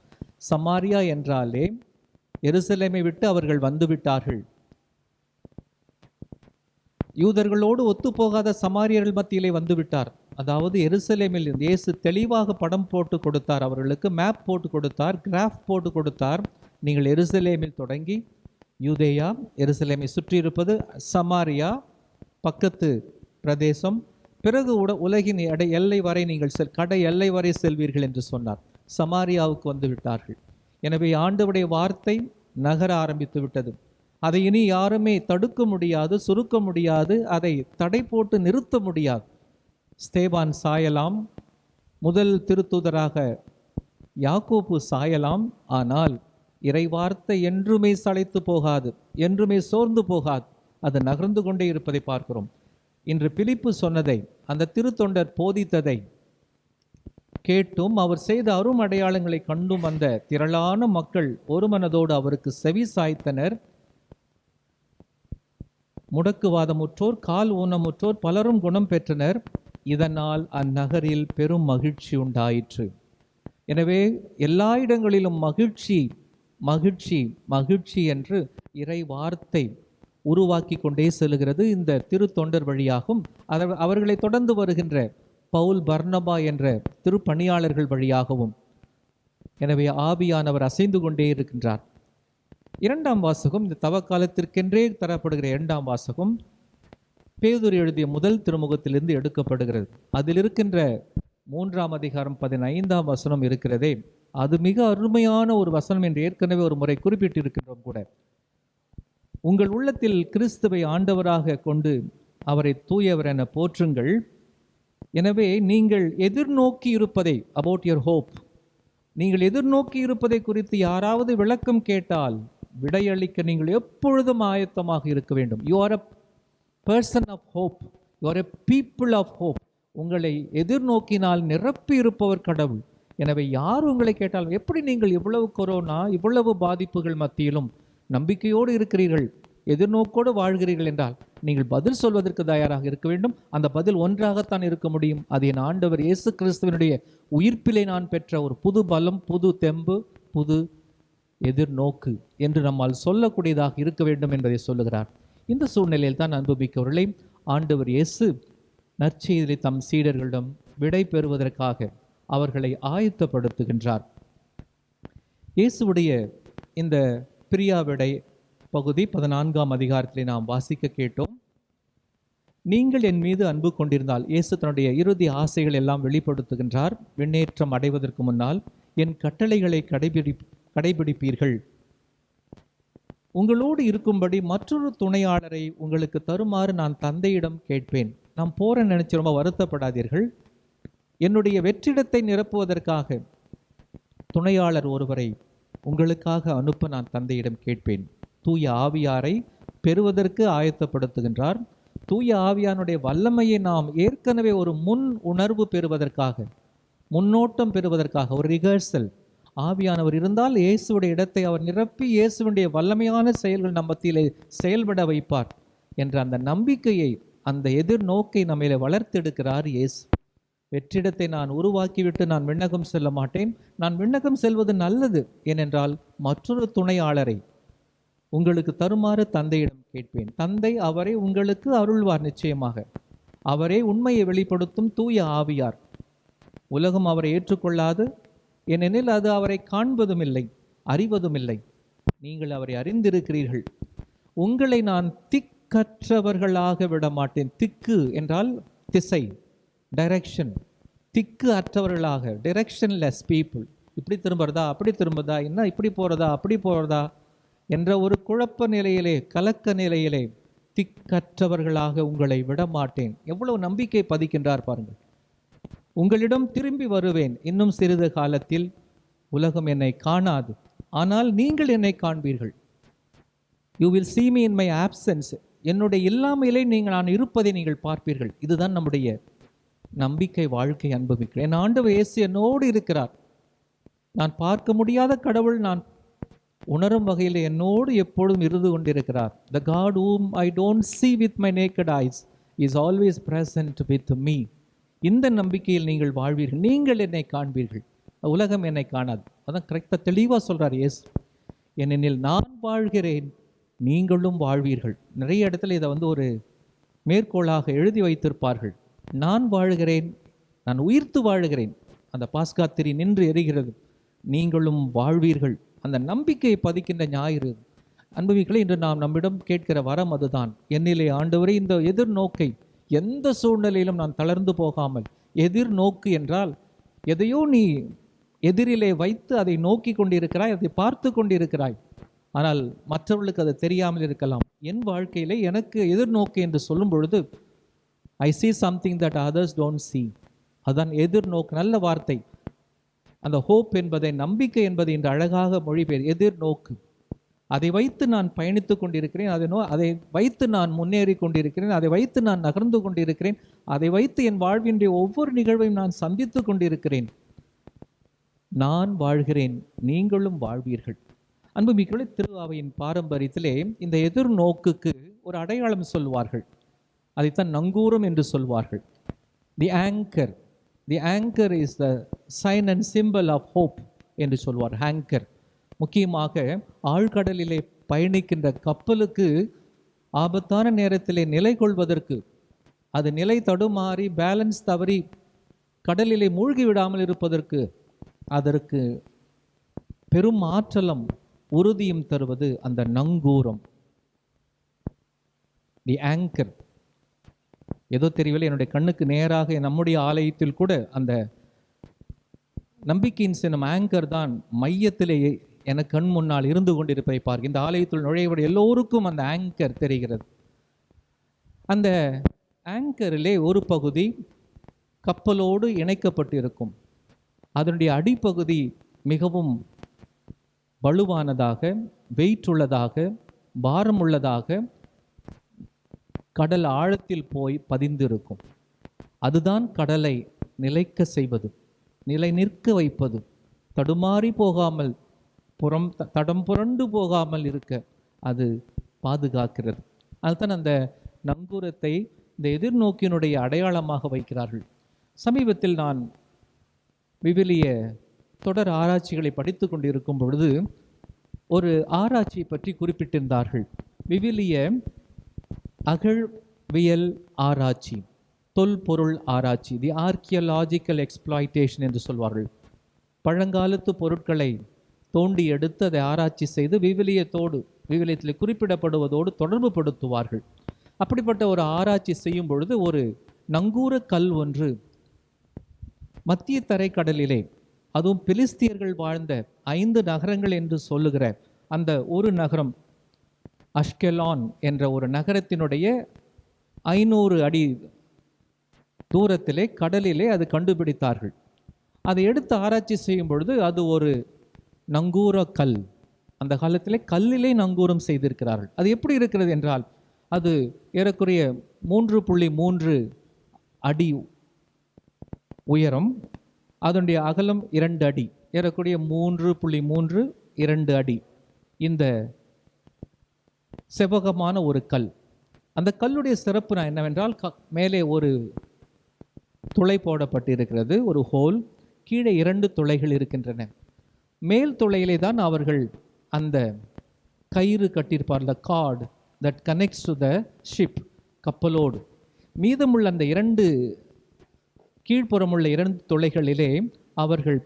சமாரியா என்றாலே எருசலேமை விட்டு அவர்கள் வந்துவிட்டார்கள். யூதர்களோடு ஒத்துப்போகாத சமாரியர்கள் மத்தியிலே வந்துவிட்டார். அதாவது எருசலேமில் இயேசு தெளிவாக படம் போட்டு கொடுத்தார், அவர்களுக்கு மேப் போட்டு கொடுத்தார், கிராஃப் போட்டு கொடுத்தார். நீங்கள் எருசலேமில் தொடங்கி யூதேயா, எருசலேமை சுற்றி இருப்பது சமாரியா, பக்கத்து பிரதேசம், பிறகு உலகின் எல்லை வரை நீங்கள் கடை எல்லை வரை செல்வீர்கள் என்று சொன்னார். சமாரியாவுக்கு வந்து விட்டார்கள். எனவே ஆண்டவருடைய வார்த்தை நகர ஆரம்பித்து விட்டது. அதை இனி யாருமே தடுக்க முடியாது, சுருக்க முடியாது, அதை தடை போட்டு நிறுத்த முடியாது. ஸ்தேவான் சாயலாம், முதல் திருத்தூதராக யாக்கோபு சாயலாம், ஆனால் இறைவார்த்தை என்றுமே சளைத்து போகாது, என்றுமே சோர்ந்து போகாது. அது நகர்ந்து கொண்டே இருப்பதை பார்க்கிறோம். இன்று பிலிப்பு சொன்னதை, அந்த திருத்தொண்டர் போதித்ததை கேட்டும் அவர் செய்த அரும் அடையாளங்களை கண்டும் வந்த திரளான மக்கள் ஒரு மனதோடு அவருக்கு செவி சாய்த்தனர். முடக்குவாதமுற்றோர், கால் ஊனமுற்றோர் பலரும் குணம் பெற்றனர். இதனால் அந்நகரில் பெரும் மகிழ்ச்சி உண்டாயிற்று. எனவே எல்லா இடங்களிலும் மகிழ்ச்சி மகிழ்ச்சி மகிழ்ச்சி என்று இறை வார்த்தை உருவாக்கி கொண்டே செல்கிறது இந்த திருத்தொண்டர் வழியாகவும் அவர்களை தொடர்ந்து வருகின்ற பவுல், பர்னபா என்ற திருப்பணியாளர்கள் வழியாகவும். எனவே ஆவியானவர் அசைந்து கொண்டே இருக்கின்றார். இரண்டாம் வாசகம், இந்த தவக்காலத்திற்கென்றே தரப்படுகிற இரண்டாம் வாசகம் பேதுரு எழுதிய முதல் திருமுகத்திலிருந்து எடுக்கப்படுகிறது. அதில் இருக்கின்ற 3ஆம் அதிகாரம் 15ஆம் வசனம் இருக்கிறதே, அது மிக அருமையான ஒரு வசனம் என்று ஏற்கனவே ஒரு முறை குறிப்பிட்டிருக்கின்றோம் கூட. உங்கள் உள்ளத்தில் கிறிஸ்துவை ஆண்டவராக கொண்டு அவரை தூயவர் என போற்றுங்கள். எனவே நீங்கள் எதிர்நோக்கி இருப்பதை, அபவுட் யுவர் ஹோப், நீங்கள் எதிர்நோக்கி இருப்பதை குறித்து யாராவது விளக்கம் கேட்டால் விடையளிக்க நீங்கள் எப்பொழுதும் ஆயத்தமாக இருக்க வேண்டும். You are a person of hope, you are a people of hope. உங்களை எதிர்நோக்கினால் நிரப்பி இருப்பவர் கடவுள். எனவே யார் உங்களை கேட்டாலும், எப்படி நீங்கள் இவ்வளவு கொரோனா, இவ்வளவு பாதிப்புகள் மத்தியிலும் நம்பிக்கையோடு இருக்கிறீர்கள், எதிர்நோக்கோடு வாழ்கிறீர்கள் என்றால் நீங்கள் பதில் சொல்வதற்கு தயாராக இருக்க வேண்டும். அந்த பதில் ஒன்றாகத்தான் இருக்க முடியும். அது என் ஆண்டவர் இயேசு கிறிஸ்துவனுடைய உயிர்ப்பிலே நான் பெற்ற ஒரு புது பலம், புது தெம்பு, புது எதிர்நோக்கு என்று நம்மால் சொல்லக்கூடியதாக இருக்க வேண்டும் என்பதை சொல்லுகிறார். இந்த சூழ்நிலையில் தான் அனுபவிக்கவர்களை ஆண்டவர் இயேசு நற்செய்தியை தம் சீடர்களிடம் விடை பெறுவதற்காக அவர்களை ஆயத்தப்படுத்துகின்றார். இயேசுவுடைய இந்த பிரியாவிடை பகுதி 14ஆம் அதிகாரத்திலே நாம் வாசிக்க கேட்டோம். நீங்கள் என் மீது அன்பு கொண்டிருந்தால், இயேசு தன்னுடைய இறுதி ஆசைகள் எல்லாம் வெளிப்படுத்துகின்றார். விண்ணேற்றம் அடைவதற்கு முன்னால் என் கட்டளைகளை கடைபிடிப்பீர்கள். உங்களோடு இருக்கும்படி மற்றொரு துணையாளரை உங்களுக்கு தருமாறு நான் தந்தையிடம் கேட்பேன். நாம் போற நினைச்சு ரொம்ப வருத்தப்படாதீர்கள். என்னுடைய வெற்றிடத்தை நிரப்புவதற்காக துணையாளர் ஒருவரை உங்களுக்காக அனுப்ப நான் தந்தையிடம் கேட்பேன். தூய ஆவியாரை பெறுவதற்கு ஆயத்தப்படுத்துகின்றார். தூய ஆவியானுடைய வல்லமையை நாம் ஏற்கனவே ஒரு முன் உணர்வு பெறுவதற்காக, முன்னோட்டம் பெறுவதற்காக, ஒரு ரிஹர்சல். ஆவியானவர் இருந்தால் இயேசுடைய இடத்தை அவர் நிரப்பி இயேசுடைய வல்லமையான செயல்கள் நம் மத்தியிலே செயல்பட வைப்பார் என்ற அந்த நம்பிக்கையை, அந்த எதிர்நோக்கை நம்மிலே வளர்த்தெடுக்கிறார் இயேசு. வெற்றிடத்தை நான் உருவாக்கிவிட்டு நான் விண்ணகம் செல்ல மாட்டேன். நான் விண்ணகம் செல்வது நல்லது. ஏனென்றால் மற்றொரு துணையாளரை உங்களுக்கு தருமாறு தந்தையிடம் கேட்பேன். தந்தை அவரை உங்களுக்கு அருள்வார். நிச்சயமாக அவரே உண்மையை வெளிப்படுத்தும் தூய ஆவியார். உலகம் அவரை ஏற்றுக்கொள்ளாது, ஏனெனில் அது அவரை காண்பதும் இல்லை, அறிவதும் இல்லை. நீங்கள் அவரை அறிந்திருக்கிறீர்கள். உங்களை நான் திக்கற்றவர்களாக விட மாட்டேன். திக்கு என்றால் திசை, டைரக்ஷன். திக்கு அற்றவர்களாக, டைரக்ஷன்லெஸ் பீப்புள். இப்படி திரும்புறதா, அப்படி திரும்புறதா, என்ன இப்படி போகிறதா, அப்படி போகிறதா, என்ற ஒரு குழப்ப நிலையிலே, கலக்க நிலையிலே திக்கற்றவர்களாக உங்களை விடமாட்டேன். எவ்வளவு நம்பிக்கை பதிக்கின்றார் பாருங்கள். உங்களிடம் திரும்பி வருவேன், இன்னும் சிறிது காலத்தில் உலகம் என்னை காணாது, ஆனால் நீங்கள் என்னை காண்பீர்கள். You will see me in my absence. என்னுடைய இல்லாமையிலே நான் இருப்பதை நீங்கள் பார்ப்பீர்கள். இதுதான் நம்முடைய நம்பிக்கை வாழ்க்கை. அன்புமிக்க என் ஆண்டவர் இயேசு என்னோடு இருக்கிறார். நான் பார்க்க முடியாத கடவுள் நான் உணரும் வகையில் என்னோடு எப்பொழுதும் இருந்து கொண்டிருக்கிறார். The God whom I don't see with my naked eyes is always present with me. இந்த நம்பிக்கையில் நீங்கள் வாழ்வீர்கள், நீங்கள் என்னை காண்பீர்கள், உலகம் என்னை காணாது. அதான் கரெக்டாக தெளிவாக சொல்கிறார் இயேசு. ஏனெனில் நான் வாழ்கிறேன், நீங்களும் வாழ்வீர்கள். நிறைய இடத்துல இதை ஒரு மேற்கோளாக எழுதி வைத்திருப்பார்கள். நான் வாழ்கிறேன், நான் உயிர்த்து வாழுகிறேன், அந்த பாஸ்கா திரி நின்று எரிகிறது, நீங்களும் வாழ்வீர்கள். அந்த நம்பிக்கையை பதிக்கின்ற ஞாயிறு. அன்புமிக்களே, இன்று நாம் நம்மிடம் கேட்கிற வரம் அதுதான். என்னிலே ஆண்டவரே இந்த எதிர்நோக்கை, எந்த சூழ்நிலையிலும் நான் தளர்ந்து போகாமல், எதிர்நோக்கு என்றால் எதையோ நீ எதிரிலே வைத்து அதை நோக்கி கொண்டிருக்கிறாய், அதை பார்த்து கொண்டிருக்கிறாய், ஆனால் மற்றவர்களுக்கு அது தெரியாமல் இருக்கலாம். என் வாழ்க்கையிலே எனக்கு எதிர்நோக்கு என்று சொல்லும் பொழுது I see something that others don't see. அதான் எதிர்நோக்கு. நல்ல வார்த்தை. அந்த ஹோப் என்பதை, நம்பிக்கை என்பதை இன்று அழகாக மொழிபெயர். எதிர்நோக்கு. அதை வைத்து நான் பயணித்து கொண்டிருக்கிறேன், அதை வைத்து நான் முன்னேறி கொண்டிருக்கிறேன், அதை வைத்து நான் நகர்ந்து கொண்டிருக்கிறேன், அதை வைத்து என் வாழ்வினுடைய ஒவ்வொரு நிகழ்வையும் நான் சந்தித்து கொண்டிருக்கிறேன். நான் வாழ்கிறேன், நீங்களும் வாழ்வீர்கள். அன்புமிக்களே, திருவாவையின் பாரம்பரியத்திலே இந்த எதிர்நோக்குக்கு ஒரு அடையாளம் சொல்வார்கள். அதைத்தான் நங்கூரம் என்று சொல்வார்கள். The anchor. The anchor is the sign and symbol of hope என்று சொல்வார். ஆங்கர் முக்கியமாக ஆழ்கடலிலே பயணிக்கின்ற கப்பலுக்கு ஆபத்தான நேரத்திலே நிலை கொள்வதற்கு, அது நிலை தடுமாறி பேலன்ஸ் தவறி கடலிலே மூழ்கி விடாமல் இருப்பதற்கு, அதற்கு பெரும் ஆற்றலும் உறுதியும் தருவது அந்த நங்கூரம். தி ஆங்கர். ஏதோ தெரியவில்லை, என்னுடைய கண்ணுக்கு நேராக நம்முடைய ஆலயத்தில் கூட அந்த நம்பிக்கையின் சின்னம் ஆங்கர் தான் மையத்திலேயே என கண் முன்னால் இருந்து கொண்டிருப்பதை பார்க்க. இந்த ஆலயத்தில் நுழையவர் எல்லோருக்கும் அந்த ஆங்கர் தெரிகிறது. அந்த ஆங்கரிலே ஒரு பகுதி கப்பலோடு இணைக்கப்பட்டு இருக்கும். அதனுடைய அடிப்பகுதி மிகவும் வலுவானதாக, வெயிட் உள்ளதாக, பாரம் உள்ளதாக, கடல் ஆழத்தில் போய் பதிந்திருக்கும். அதுதான் கடலை நிலைக்க செய்வது, நிலை நிற்க வைப்பது, தடுமாறி போகாமல், தடம் புரண்டு போகாமல் இருக்க அது பாதுகாக்கிறது. அதுதான் அந்த நங்கூரத்தை இந்த எதிர்நோக்கினுடைய அடையாளமாக வைக்கிறார்கள். சமீபத்தில் நான் விவிலிய தொடர் ஆராய்ச்சிகளை படித்து கொண்டிருக்கும் பொழுது ஒரு ஆராய்ச்சியை பற்றி குறிப்பிட்டிருந்தார்கள். விவிலிய அகழ்வியல் ஆராய்ச்சி, தொல்பொருள் ஆராய்ச்சி, தி ஆர்கியலாஜிக்கல் எக்ஸ்ப்ளாய்டேஷன் என்று சொல்வார்கள். பழங்காலத்து பொருட்களை தோண்டி எடுத்து அதை ஆராய்ச்சி செய்து விவிலியத்தில் குறிப்பிடப்படுவதோடு தொடர்பு படுத்துவார்கள். அப்படிப்பட்ட ஒரு ஆராய்ச்சி செய்யும் பொழுது ஒரு நங்கூர கல் ஒன்று மத்திய தரைக்கடலிலே, அதுவும் பிலிஸ்தியர்கள் வாழ்ந்த 5 நகரங்கள் என்று சொல்லுகிற அந்த ஒரு நகரம் அஷ்கெலான் என்ற ஒரு நகரத்தினுடைய 500 அடி தூரத்திலே கடலிலே அது கண்டுபிடித்தார்கள். அதை எடுத்து ஆராய்ச்சி செய்யும் பொழுது அது ஒரு நங்கூர கல். அந்த காலத்திலே கல்லிலே நங்கூரம் செய்திருக்கிறார்கள். அது எப்படி இருக்கிறது என்றால், அது ஏறக்குறைய 3.3 அடி உயரம், அதனுடைய அகலம் 2 அடி, ஏறக்குறைய 3.32 அடி. இந்த செவ்வகமான ஒரு கல். அந்த கல்லுடைய சிறப்பு என்னவென்றால், மேலே ஒரு துளை போடப்பட்டு இருக்கிறது, ஒரு ஹோல். கீழே 2 துளைகள் இருக்கின்றன. மேல் துளையிலே தான் அவர்கள் அந்த கயிறு கட்டியிருப்பார், the cord that connects to the ship, கப்பலோடு. மீதமுள்ள அந்த 2 கீழ்ப்புறமுள்ள 2 துளைகளிலே அவர்கள்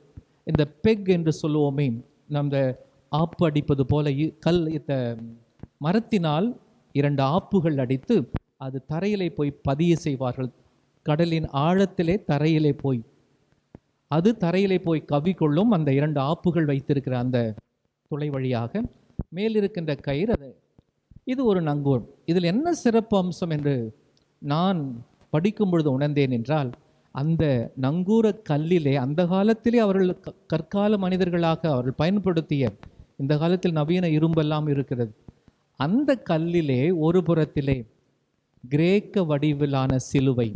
இந்த பெக் என்று சொல்லுவோமே, நம்ம ஆப்பு அடிப்பது போல மரத்தினால் 2 ஆப்புகள் அடித்து அது தரையிலே போய் பதிய செய்வார்கள். கடலின் ஆழத்திலே தரையிலே போய் அது தரையிலே போய் கவிக்கொள்ளும். அந்த 2 ஆப்புகள் வைத்திருக்கிற அந்த துளை வழியாக மேல் இருக்கின்ற கயிறு அது. இது ஒரு நங்கூரம். இதில் என்ன சிறப்பு அம்சம் என்று நான் படிக்கும் பொழுது உணர்ந்தேன் என்றால், அந்த நங்கூர கல்லிலே அந்த காலத்திலே அவர்கள் கற்கால மனிதர்களாக அவர்கள் பயன்படுத்திய, இந்த காலத்தில் நவீன இரும்பெல்லாம் இருக்கிறது, அந்த கல்லிலே ஒரு புறத்திலே கிரேக்க வடிவிலான சிலுவை,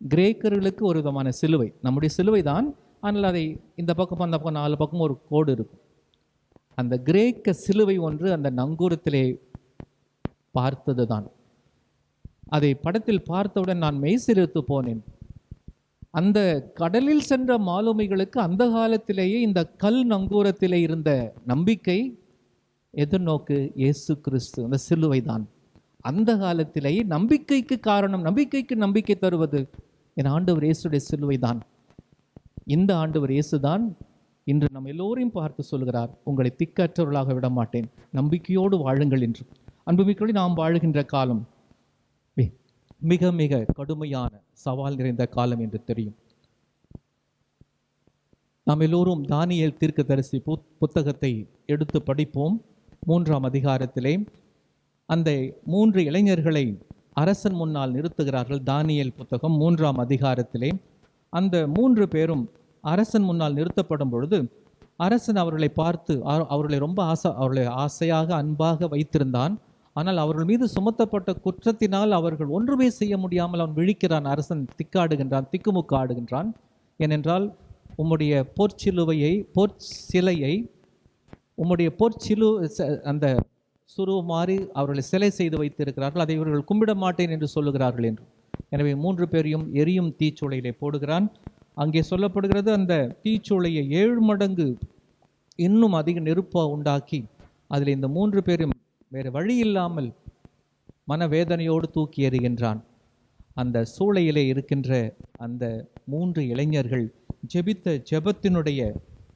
கிரேக்கர்களுக்கு ஒரு விதமான சிலுவை, நம்முடைய சிலுவை தான், ஆனால் அதை இந்த பக்கம் அந்த பக்கம் 4 பக்கம் ஒரு கோடு இருக்கும். அந்த கிரேக்க சிலுவை ஒன்று அந்த நங்கூரத்திலே பார்த்தது தான். அதை படத்தில் பார்த்தவுடன் நான் மெய்சிலிர்த்து போனேன். அந்த கடலில் சென்ற மாலுமிகளுக்கு அந்த காலத்திலேயே இந்த கல் நங்கூரத்திலே இருந்த நம்பிக்கை, எதிர்நோக்கு இயேசு கிறிஸ்து, அந்த சிலுவை தான். அந்த காலத்திலேயே நம்பிக்கைக்கு காரணம், நம்பிக்கைக்கு நம்பிக்கை தருவது என் ஆண்டவர் இயேசுடைய சிலுவை தான். இந்த ஆண்டவர் இயேசுதான் இன்று நம் எல்லோரையும் பார்த்து சொல்கிறார், உங்களை திக்கற்றவர்களாக விட மாட்டேன், நம்பிக்கையோடு வாழுங்கள் என்று. அன்புமிக்கோடு நாம் வாழுகின்ற காலம் மிக மிக கடுமையான சவால் நிறைந்த காலம் என்று தெரியும். நாம் எல்லோரும் தானியேல் தீர்க்கதரிசி புத்தகத்தை எடுத்து படிப்போம். 3ஆம் அதிகாரத்திலே அந்த 3 இளைஞர்களை அரசன் முன்னால் நிறுத்துகிறார்கள். தானியேல் புத்தகம் 3ஆம் அதிகாரத்திலே அந்த 3 பேரும் அரசன் முன்னால் நிறுத்தப்படும் பொழுது, அரசன் அவர்களை பார்த்து அவர்களை ரொம்ப அவர்களை ஆசையாக அன்பாக வைத்திருந்தான். ஆனால் அவர்கள் மீது சுமத்தப்பட்ட குற்றத்தினால் அவர்கள் ஒன்றுமே செய்ய முடியாமல் அவன் விழிக்கிறான். அரசன் திக்காடுகின்றான், திக்குமுக்காடுகின்றான். ஏனென்றால் உம்முடைய பொற்சிலையை உம்முடைய அந்த சுருவ மாறி அவர்களை சிலை செய்து வைத்திருக்கிறார்கள், அதை இவர்கள் கும்பிட மாட்டேன் என்று சொல்லுகிறார்கள் என்று. எனவே 3 பேரையும் எரியும் தீச்சூளையிலே போடுகிறான். அங்கே சொல்லப்படுகிறது, அந்த தீச்சூளையை 7 மடங்கு இன்னும் அதிக நெருப்பை உண்டாக்கி அதில் இந்த 3 பேரும் வேறு வழி இல்லாமல் மனவேதனையோடு தூக்கி எறிகின்றான். அந்த சூளையிலே இருக்கின்ற அந்த 3 இளைஞர்கள் ஜெபித்த ஜெபத்தினுடைய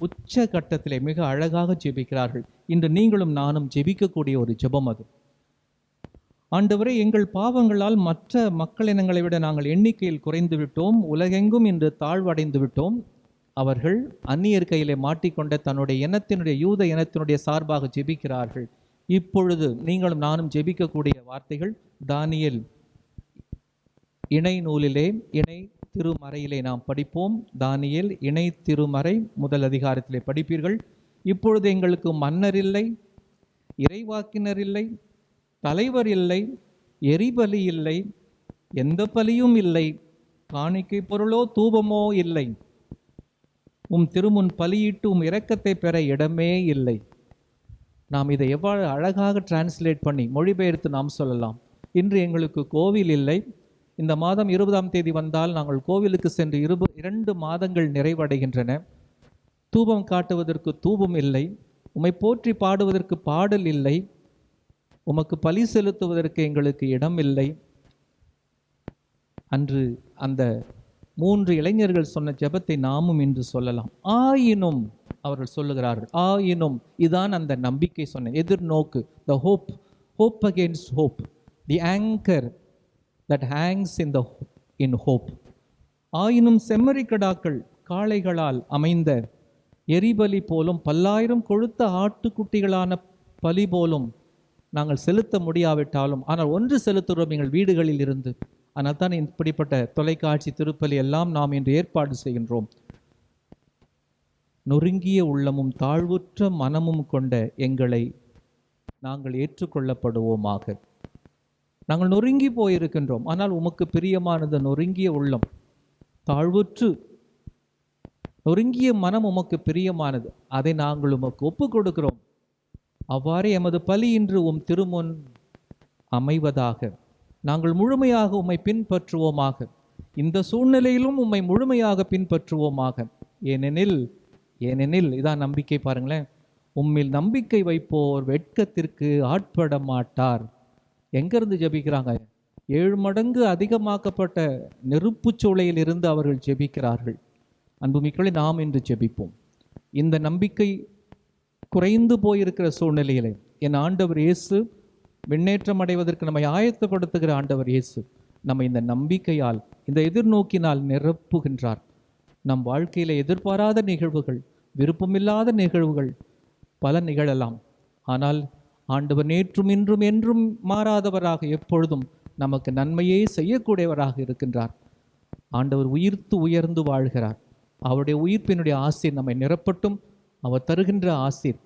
உச்ச கட்டத்திலே மிக அழகாக ஜெபிக்கிறார்கள். இன்று நீங்களும் நானும் ஜெபிக்கக்கூடிய ஒரு ஜெபம் அது. ஆண்டவரே, எங்கள் பாவங்களால் மற்ற மக்களினங்களை விட நாங்கள் எண்ணிக்கையில் குறைந்து விட்டோம், உலகெங்கும் இன்று தாழ்வடைந்து விட்டோம். அவர்கள் அந்நியர் கையிலே மாட்டிக்கொண்ட தன்னுடைய இனத்தினுடைய யூத இனத்தினுடைய சார்பாக ஜெபிக்கிறார்கள். இப்பொழுது நீங்களும் நானும் ஜெபிக்கக்கூடிய வார்த்தைகள் தானியேல் இணை நூலிலே, இணை திருமறையிலே நாம் படிப்போம். தானியேல் இணை திருமறை 1 அதிகாரத்திலே படிப்பீர்கள். இப்பொழுது எங்களுக்கு மன்னர் இல்லை, இறைவாக்கினர் இல்லை, தலைவர் இல்லை, எரிபலி இல்லை, எந்த பலியும் இல்லை, காணிக்கை பொருளோ தூபமோ இல்லை, உம் திருமுன் பலியிட்டு உம் இரக்கத்தை பெற இடமே இல்லை. நாம் இதை எவ்வாறு அழகாக டிரான்ஸ்லேட் பண்ணி மொழிபெயர்த்து நாம் சொல்லலாம். இன்று எங்களுக்கு கோவில் இல்லை, இந்த மாதம் 20ஆம் தேதி வந்தால் நாங்கள் கோவிலுக்கு சென்று 2 மாதங்கள் நிறைவடைகின்றன. தூபம் காட்டுவதற்கு தூபம் இல்லை, உம்மை போற்றி பாடுவதற்கு பாடல் இல்லை, உமக்கு பலி செலுத்துவதற்கு எங்களுக்கு இடம் இல்லை. அன்று அந்த 3 இளைஞர்கள் சொன்ன ஜெபத்தை நாமும் இன்று சொல்லலாம். ஆயினும் அவர்கள் சொல்லுகிறார்கள், ஆயினும், இதான் அந்த நம்பிக்கை சொன்ன எதிர்நோக்கு, the hope against hope, the anchor that hangs in hope. ஆயினும் செம்மறிக்கடாக்கள் காளைகளால் அமைந்த எரிபலி போலும் 10,000 கொழுத்த ஆட்டுக்குட்டிகளான பலி போலும் நாங்கள் செலுத்த முடியாவிட்டாலும், ஆனால் ஒன்று செலுத்துகிறோம் எங்கள் வீடுகளில் இருந்து. ஆனால் தான் இப்படிப்பட்ட தொலைக்காட்சி திருப்பலி எல்லாம் நாம் இன்று ஏற்பாடு செய்கின்றோம். நொறுங்கிய உள்ளமும் தாழ்வுற்ற மனமும் கொண்ட எங்களை நாங்கள் ஏற்றுக்கொள்ளப்படுவோமாக. நாங்கள் நொறுங்கி போயிருக்கின்றோம், ஆனால் உமக்கு பிரியமானது நொறுங்கிய உள்ளம், தாழ்வுற்று நொறுங்கிய மனம் உமக்கு பிரியமானது. அதை நாங்கள் உமக்கு ஒப்பு கொடுக்கிறோம். அவ்வாறே எமது பலி இன்று உம் திருமுன் அமைவதாக. நாங்கள் முழுமையாக உம்மை பின்பற்றுவோமாக. இந்த சூழ்நிலையிலும் உம்மை முழுமையாக பின்பற்றுவோமாக. ஏனெனில் இதான் நம்பிக்கை. பாருங்களேன், உம்மில் நம்பிக்கை வைப்போர் வெட்கத்திற்கு ஆட்பட மாட்டார். எங்கிருந்து ஜெபிக்கிறாங்க? 7 மடங்கு அதிகமாக்கப்பட்ட நெருப்பு சூளையில் இருந்து அவர்கள் ஜெபிக்கிறார்கள். அன்புமிக்களை நாம் இன்று ஜெபிப்போம். இந்த நம்பிக்கை குறைந்து போயிருக்கிற சூழ்நிலையிலே என் ஆண்டவர் இயேசு விண்ணேற்றம் அடைவதற்கு நம்மை ஆயத்தப்படுத்துகிற ஆண்டவர் இயேசு நம்மை இந்த நம்பிக்கையால், இந்த எதிர்நோக்கினால் நிரப்புகின்றார். நம் வாழ்க்கையில எதிர்பாராத நிகழ்வுகள், விருப்பமில்லாத நிகழ்வுகள் பல நிகழலாம். ஆனால் ஆண்டவர் நேற்றும் இன்றும் என்றும் மாறாதவராக எப்பொழுதும் நமக்கு நன்மையே செய்யக்கூடியவராக இருக்கின்றார். ஆண்டவர் உயிர்த்து உயர்ந்து வாழ்கிறார். அவருடைய உயிர்ப்பினுடைய ஆசீர் நம்மை நிரப்பட்டும். அவர் தருகின்ற ஆசீர்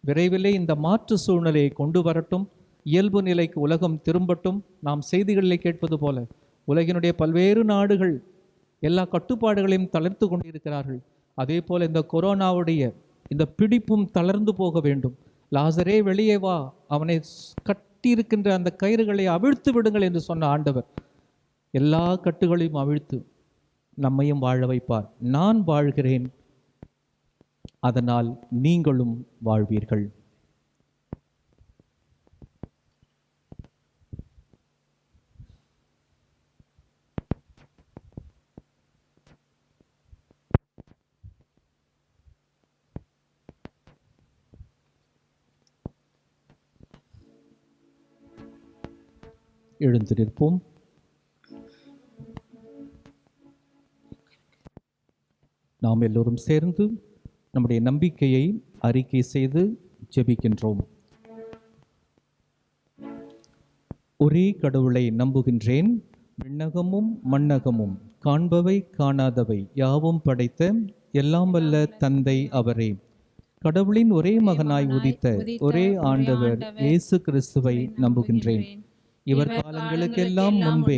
விரைவிலே இந்த மாற்று சூழ்நிலையை கொண்டு வரட்டும். இயல்பு நிலைக்கு உலகம் திரும்பட்டும். நாம் செய்திகளிலே கேட்பது போல உலகினுடைய பல்வேறு நாடுகள் எல்லா கட்டுப்பாடுகளையும் தளர்த்து கொண்டிருக்கிறார்கள். அதே போல இந்த கொரோனாவுடைய இந்த பிடிப்பும் தளர்ந்து போக வேண்டும். லாசரே வெளியே வா, அவனை கட்டியிருக்கின்ற அந்த கயிறுகளை அவிழ்த்து விடுங்கள் என்று சொன்ன ஆண்டவர் எல்லா கட்டுகளையும் அவிழ்த்து நம்மையும் வாழ வைப்பார். நான் வாழ்கிறேன், அதனால் நீங்களும் வாழ்வீர்கள். எழுந்து நிற்போம். நாம் எல்லோரும் சேர்ந்து நம்முடைய நம்பிக்கையை அறிக்கை செய்து ஜெபிக்கின்றோம். ஒரே கடவுளை நம்புகின்றேன். விண்ணகமும் மண்ணகமும் காண்பவை காணாதவை யாவும் படைத்த எல்லாம் வல்ல தந்தை அவரே. கடவுளின் ஒரே மகனாய் உதித்த ஒரே ஆண்டவர் இயேசு கிறிஸ்துவை நம்புகின்றேன். இவர் காலங்களுக்கெல்லாம் முன்பே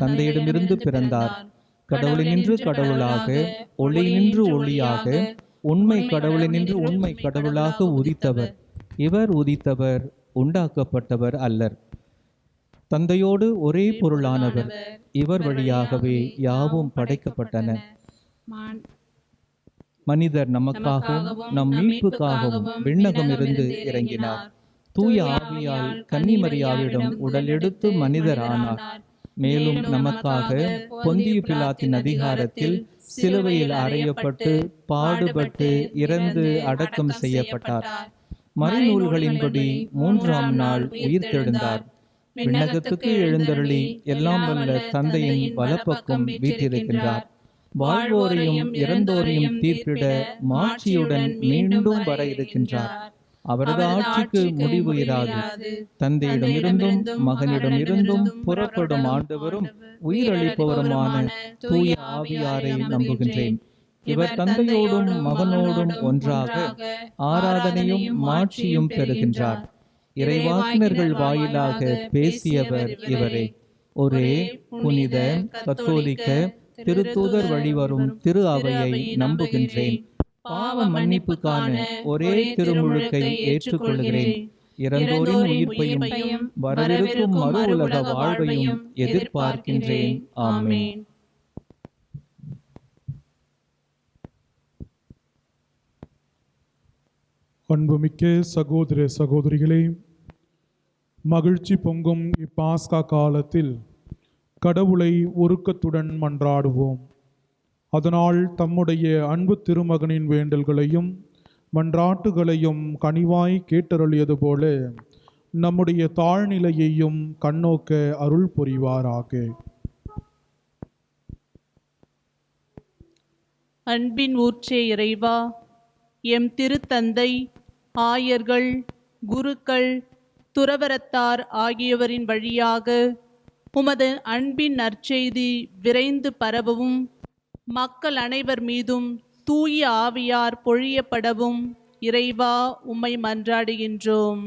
தந்தையிடமிருந்து பிறந்தார். கடவுளினின்று கடவுளாக, ஒளியினின்று ஒளியாக, உண்மை கடவுளினின்று உண்மை கடவுளாக உதித்தவர். இவர் உதித்தவர், உண்டாக்கப்பட்டவர் அல்லர். தந்தையோடு ஒரே பொருளானவர். இவர் வழியாகவே யாவும் படைக்கப்பட்டன. மனிதர் நமக்காகவும் நம் மீட்புக்காகவும் விண்ணகம் இருந்து இறங்கினார். தூய ஆவியால் கன்னிமரியாவிடம் உடல் எடுத்து மனிதர் ஆனார். மேலும் நமக்காக பொந்தியு பிலாத்தின் அதிகாரத்தில் சிலுவையில் அறையப்பட்டு பாடுபட்டு இறந்து அடக்கம் செய்யப்பட்டார். மறைநூல்களின்படி 3ஆம் நாள் உயிர்த்தெழுந்தார். விண்ணகத்துக்கு எழுந்தருளி எல்லாம் வல்ல தந்தையின் வலப்பக்கம் வீற்றிருக்கின்றார். வாழ்வோரையும் இறந்தோரையும் தீர்ப்பிட மாட்சியுடன் மீண்டும் வர இருக்கின்றார். அவரது ஆட்சிக்கு முடிவு இராது. தந்தையிடமிருந்தும் மகனிடமிருந்தும் புறப்படும் ஆண்டவரும் உயிரளிப்பவருமான தூய ஆவியாரை நம்புகின்றேன். இவர் தந்தையோடும் மகனோடும் ஒன்றாக ஆராதனையும் மாட்சியும் பெறுகின்றார். இறைவாக்கினர்கள் வாயிலாக பேசியவர் இவரே. ஒரே புனித கத்தோலிக்க திருத்தூதர் வழிவரும் திரு அவையை நம்புகின்றேன். பாவ மன்னிப்புக்கான ஒரே திருமுழுக்கை ஏற்றுக்கொள்கிறேன். இறந்தோரின் உயிர்ப்பையும் வரவிருக்கும் மறு உலக வாழ்வையும் எதிர்பார்க்கின்றேன். ஆமென். அன்புமிக்க சகோதர சகோதரிகளே, மகிழ்ச்சி பொங்கும் இப்பாஸ்கா காலத்தில் கடவுளை உருக்கத்துடன் மன்றாடுவோம். அதனால் தம்முடைய அன்பு திருமகனின் வேண்டல்களையும் மன்றாட்டுகளையும் கனிவாய் கேட்டருளியது போல நம்முடைய தாழ்நிலையையும் கண்ணோக்க அருள் புரிவாராக. அன்பின் ஊற்றே இறைவா, எம் திருத்தந்தை, ஆயர்கள், குருக்கள், துறவரத்தார் ஆகியவரின் வழியாக உமது அன்பின் நற்செய்தி விரைந்து பரவவும் மக்கள் அனைவர் மீதும் தூய ஆவியார் பொழியப்படவும் இறைவா உம்மை மன்றாடுகின்றோம்.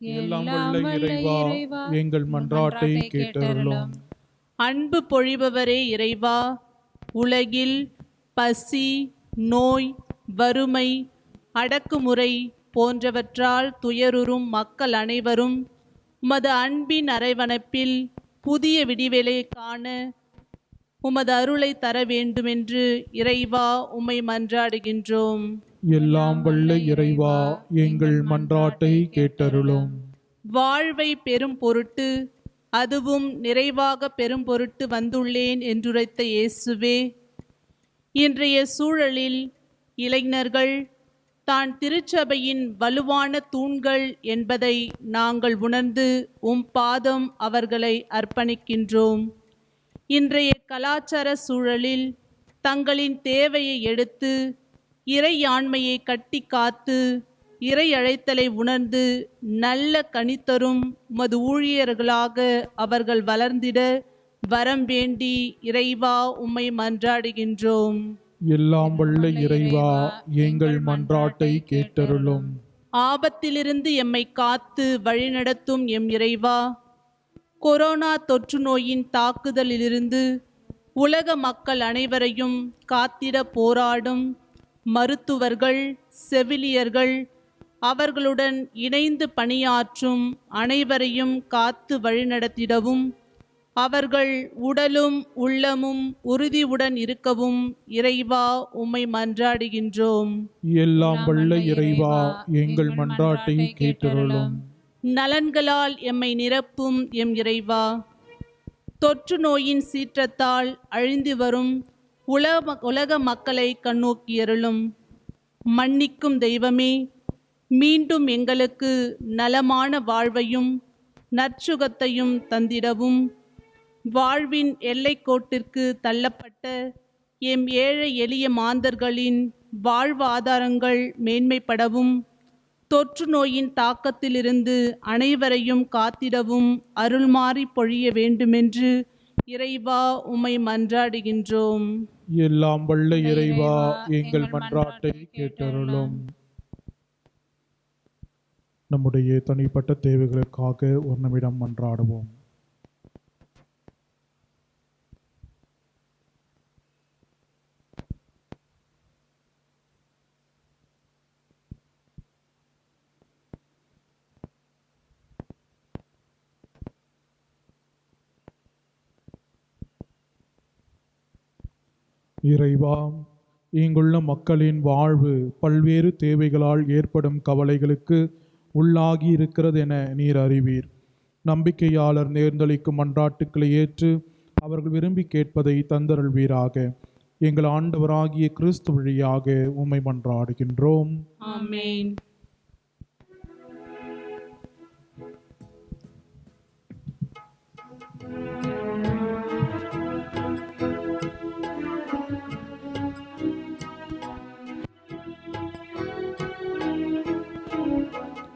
எல்லாம் வல்ல இறைவா, எங்கள் மன்றாட்டை கேட்டருளும். அன்பு பொழிபவரே இறைவா, உலகில் பசி, நோய், வறுமை, அடக்குமுறை போன்றவற்றால் துயருறும் மக்கள் அனைவரும் உமது அன்பின் அரவணைப்பில் புதிய விடிவெளி காண உமது அருளை தர வேண்டுமென்று இறைவா உம்மை மன்றாடுகின்றோம். எல்லாம் வல்ல இறைவா, எங்கள் மன்றாட்டை கேட்டருளும். வாழ்வை பெரும் பொருட்டு, அதுவும் நிறைவாக பெரும் பொருட்டு வந்துள்ளேன் என்றுரைத்த இயேசுவே, இன்றைய சூழலில் இளைஞர்கள் தான் திருச்சபையின் வலுவான தூண்கள் என்பதை நாங்கள் உணர்ந்து பாதம் அவர்களை அர்ப்பணிக்கின்றோம். இன்றைய கலாச்சார சூழலில் தங்களின் தேவையை எடுத்து இறை ஆண்மையை கட்டி காத்து இறை அழைத்தலை உணர்ந்து நல்ல கனித்தரும் உமது ஊழியர்களாக அவர்கள் வளர்ந்திட வரம் வேண்டி இறைவா உம்மை மன்றாடுகின்றோம். எல்லாம் வல்ல இறைவா, எங்கள் மன்றாட்டை கேட்டருளும். ஆபத்திலிருந்து எம்மை காத்து வழிநடத்தும் எம் இறைவா, கொரோனா தொற்று நோயின் தாக்குதலிலிருந்து உலக மக்கள் அனைவரையும் காத்திட போராடும் மருத்துவர்கள், செவிலியர்கள், அவர்களுடன் இணைந்து பணியாற்றும் அனைவரையும் காத்து வழிநடத்திடவும், அவர்கள் உடலும் உள்ளமும் உறுதியுடன் இருக்கவும் இறைவா உம்மை மன்றாடுகின்றோம். எல்லாம் வல்ல இறைவா, எங்கள் மன்றாட்டை கேட்டருளும். நலன்களால் எம்மை நிரப்பும் எம் இறைவா, தொற்று நோயின் சீற்றத்தால் அழிந்து வரும் உலக மக்களை கண்ணோக்கியருளும். மன்னிக்கும் தெய்வமே, மீண்டும் எங்களுக்கு நலமான வாழ்வையும் நற்சுகத்தையும் தந்திடவும், வாழ்வின் எல்லைக்கோட்டிற்கு தள்ளப்பட்ட எம் ஏழை எளிய மாந்தர்களின் வாழ்வாதாரங்கள் மேன்மைப்படவும், தொற்று நோயின் தாக்கத்திலிருந்து அனைவரையும் காத்திடவும் அருள்மாறி பொழிய வேண்டுமென்று இறைவா உம்மை மன்றாடுகின்றோம். எல்லாம் வல்ல இறைவா, எங்கள் மன்றாட்டை கேட்டருளும். நம்முடைய தனிப்பட்ட தேவைகளுக்காக ஒரு நிமிடம் மன்றாடுவோம். இறைவா, இங்குள்ள மக்களின் வாழ்வு பல்வேறு தேவைகளால் ஏற்படும் கவலைகளுக்கு உள்ளாகி இருக்கிறது என நீர் அறிவீர். நம்பிக்கையாளர் நேர்ந்தளிக்கும் மன்றாட்டுக்களை ஏற்று அவர்கள் விரும்பி கேட்பதை தந்தருள்வீராக. எங்கள் ஆண்டவராகிய கிறிஸ்து வழியாக உம்மை மன்றாடுகின்றோம். ஆமென்.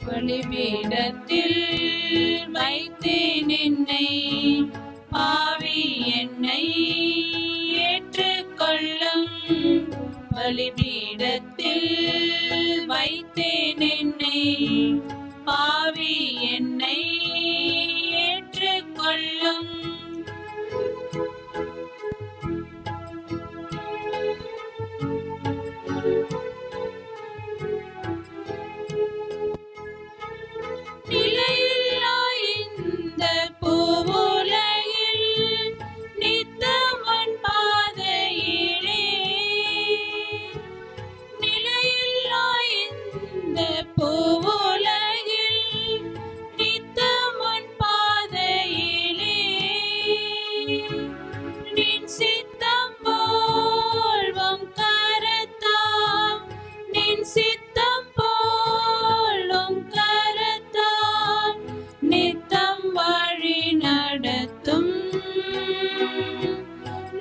பலிபீடத்தில் வைத்தேன் என்னை, பாவி என்னை ஏற்றுக்கொள்ளும். பலிபீடத்தில் வைத்தேன் என்னை, பாவி என்னை ஏற்றுக்கொள்ளும். நிலையில்லா இந்த பூவுலகில் நித்தம் உன் பாதையிலே, நிலையில்லா இந்த பூவுலகில் நித்தம் உன் பாதையிலே, நின் சித்தம் போல்வும் கரத்தாம், நின் சித்தம் போலும் கரத்தாம் நித்தம் வழி நடத்தும்,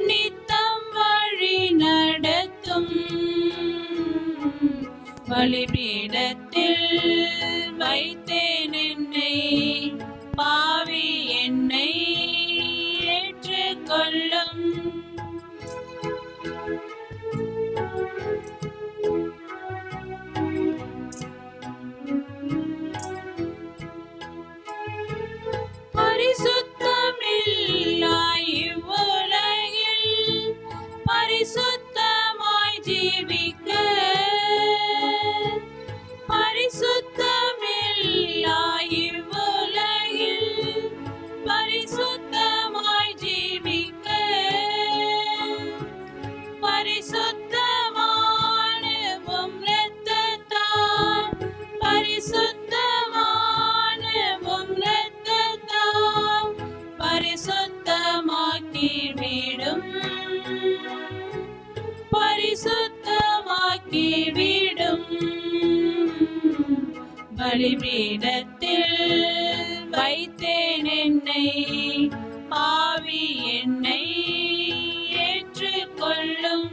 நித்தம் வழி நடத்தும். பலிபீடத்தில் வைத்தேன் என்னை, பாவி என்னை ஏற்றுக்கொள்ளும். பரிசுத்தமில்லா இவ்வுலகில் பரிசுத்தமாய் ஜீவிக்க, பரிசுத்தமில்லா இவ்வுலகில் பரிசுத்தமாய் ஜீவிக்க, பரிசுத்தமான உம் இரத்தத்தால், பரிசுத்தமான உம் இரத்தத்தால் பரிசுத்தமாக்கி விடும், பரிசுத்தமாக்கி விடும். பலிபீடத்தில் வைத்தேன் என்னை, பாவி என்னை ஏற்றுக்கொள்ளும்.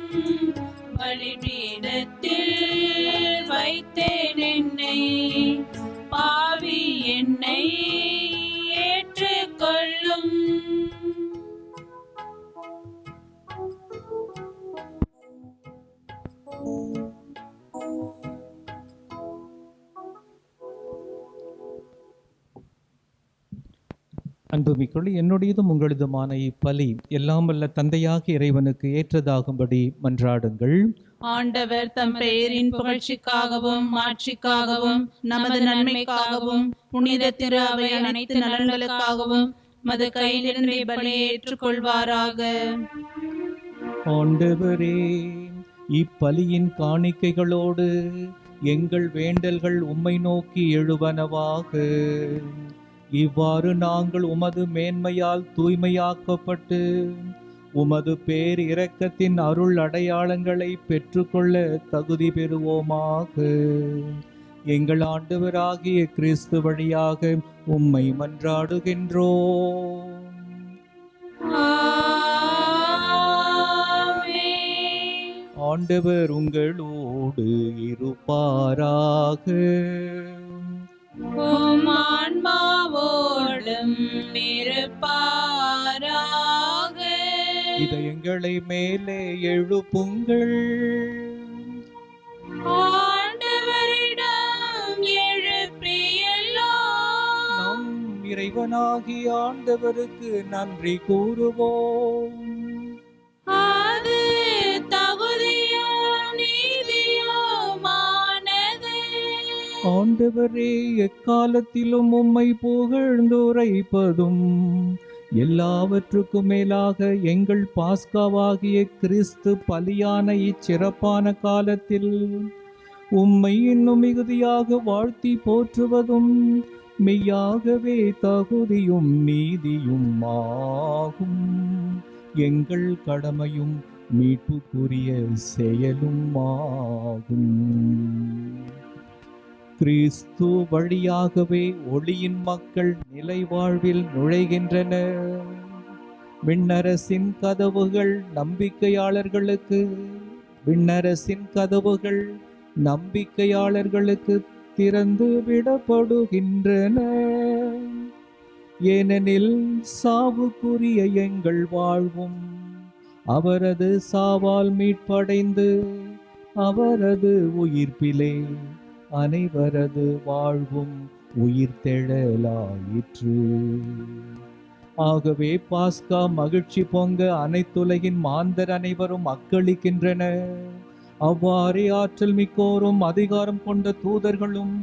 பலிபீடத்தில் வைத்தேன் என்னை, அன்புமிக்குள் என்னுடையதும் உங்களதுமான இப்பலி எல்லாம் வல்ல தந்தையாக இறைவனுக்கு ஏற்றதாகும்படி மன்றாடுங்கள். ஆண்டவர் தம் பெயரின் புகழ்ச்சிக்காகவும் மாட்சிக்காகவும் நமது நன்மைக்காகவும் புனித திரு அவை அனைத்து நலன்களுக்காகவும் மது கையிலிருந்து பலியை ஏற்றுக்கொள்வாராக. ஆண்டவரே, இப்பலியின் காணிக்கைகளோடு எங்கள் வேண்டல்கள் உம்மை நோக்கி எழுவனவாக. இவ்வாறு நாங்கள் உமது மேன்மையால் தூய்மையாக்கப்பட்டு உமது பேர் இரக்கத்தின் அருள் அடையாளங்களை பெற்றுக்கொள்ள தகுதி பெறுவோமாக. எங்கள் ஆண்டவராகிய கிறிஸ்து வழியாக உம்மை மன்றாடுகின்றோம். ஆண்டவர் உங்களோடு இருப்பாராக. ஆன்மாவோடும் இருப்பாராக. இதயங்களை மேலே எழுப்புங்கள். ஆண்டவரிடம் எழுப்பியெல்லாம் நம் இறைவனாகிய ஆண்டவருக்கு நன்றி கூறுவோம். அது தகுதியும் நீதியுமானது. ஆண்டவரே, எக்காலத்திலும் உம்மை புகழ்ந்துரைப்பதும் எல்லாவற்றுக்கும் மேலாக எங்கள் பாஸ்காவாகிய கிறிஸ்து பலியான இச்சிறப்பான காலத்தில் உம்மை இன்னும் மிகுதியாக வாழ்த்தி போற்றுவதும் மெய்யாகவே தகுதியும் நீதியும் ஆகும். எங்கள் கடமையும் மீட்புக்குரிய செயலும் ஆகும். கிறிஸ்து வழியாகவே ஒளியின் மக்கள் நிலை வாழ்வில் நுழைகின்றனர். விண்ணரசின் கதவுகள் நம்பிக்கையாளர்களுக்கு திறந்து விடப்படுகின்றன. ஏனெனில் சாவுக்குரிய எங்கள் வாழ்வும் அவரது சாவால் மீட்படைந்து அவரது உயிர்ப்பிலே அனைவரது வாழ்வும் உயிர்த்தெழலாயிற்று. ஆகவே பாஸ்கா மகிழ்ச்சி பொங்க அனைத்துலகின் மாந்தர் அனைவரும் அக்களிக்கின்றனர். அவ்வாறே ஆற்றல் மிக்கோரும் அதிகாரம் கொண்ட தூதர்களும்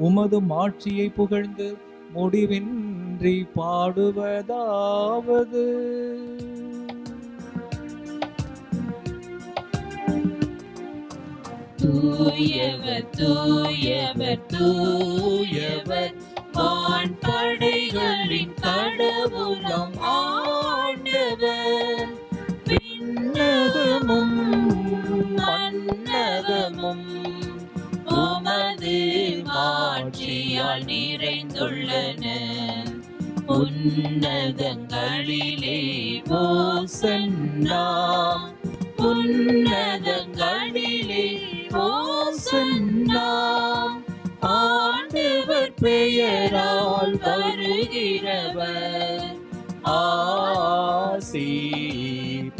உமது மாட்சியை புகழ்ந்து முடிவின்றி பாடுவதாவது: தூயவர் தூயவர் தூயவர் வான்படைகளின் கடவுளாம் ஆண்டவர். விண்ணகமும் மன்னகமும் உமது மாட்சியால் நிறைந்துள்ளன. உன்னதங்களிலே ஓசன்னா, உன்னதங்களிலே ஓசன்னா. ஆண்டவர் பெயரால் வருகிறவர் ஆசி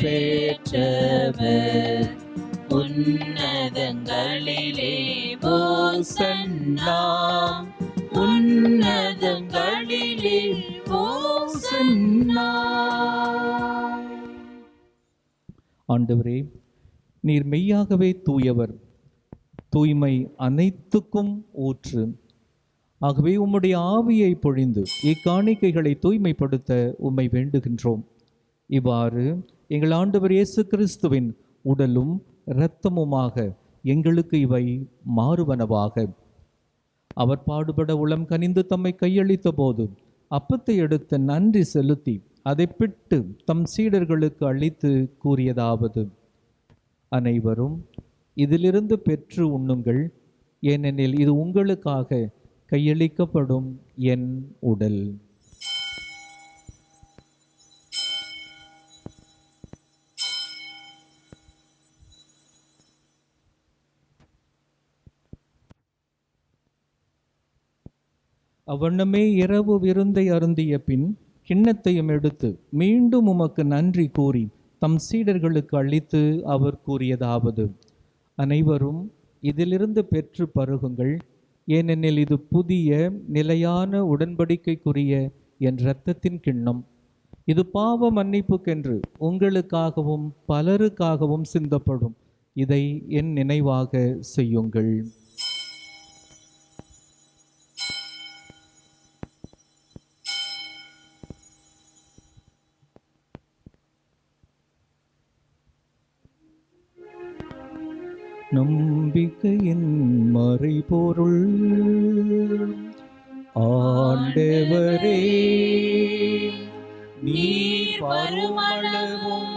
பெற்றவர். உன்னதங்களிலே ஓசன்னா, உன்னதங்களிலே ஓசன்னா. ஆண்டவரே, நீர் மெய்யாகவே தூயவர், தூய்மை அனைத்துக்கும் ஊற்று. ஆகவே உம்முடைய ஆவியை பொழிந்து இக்காணிக்கைகளை தூய்மைப்படுத்த உம்மை வேண்டுகின்றோம். இவ்வாறு எங்கள் ஆண்டவர் இயேசு கிறிஸ்துவின் உடலும் இரத்தமுமாக எங்களுக்கு இவை மாறுவனவாக. அவர் பாடுபட உளம் கனிந்து தம்மை கையளித்த போது அப்பத்தை எடுத்து நன்றி செலுத்தி அதை பிட்டு தம் சீடர்களுக்கு அளித்து கூறியதாவது: அனைவரும் இதிலிருந்து பெற்று உண்ணுங்கள், ஏனெனில் இது உங்களுக்காக கையளிக்கப்படும் என் உடல். அவ்வண்ணமே இரவு விருந்தை அருந்திய பின் கிண்ணத்தையும் எடுத்து மீண்டும் உமக்கு நன்றி கூறி தம் சீடர்களுக்கு அளித்து அவர் கூறியதாவது: அனைவரும் இதிலிருந்து பெற்று பருகுங்கள், ஏனெனில் இது புதிய நிலையான உடன்படிக்கைக்குரிய என் இரத்தத்தின் கிண்ணம். இது பாவ மன்னிப்புக்கென்று உங்களுக்காகவும் பலருக்காகவும் சிந்தப்படும். இதை என் நினைவாக செய்யுங்கள். நம்பிக்கையின் மறைபொருள் ஆண்டவரே, நீர் வருமளவும்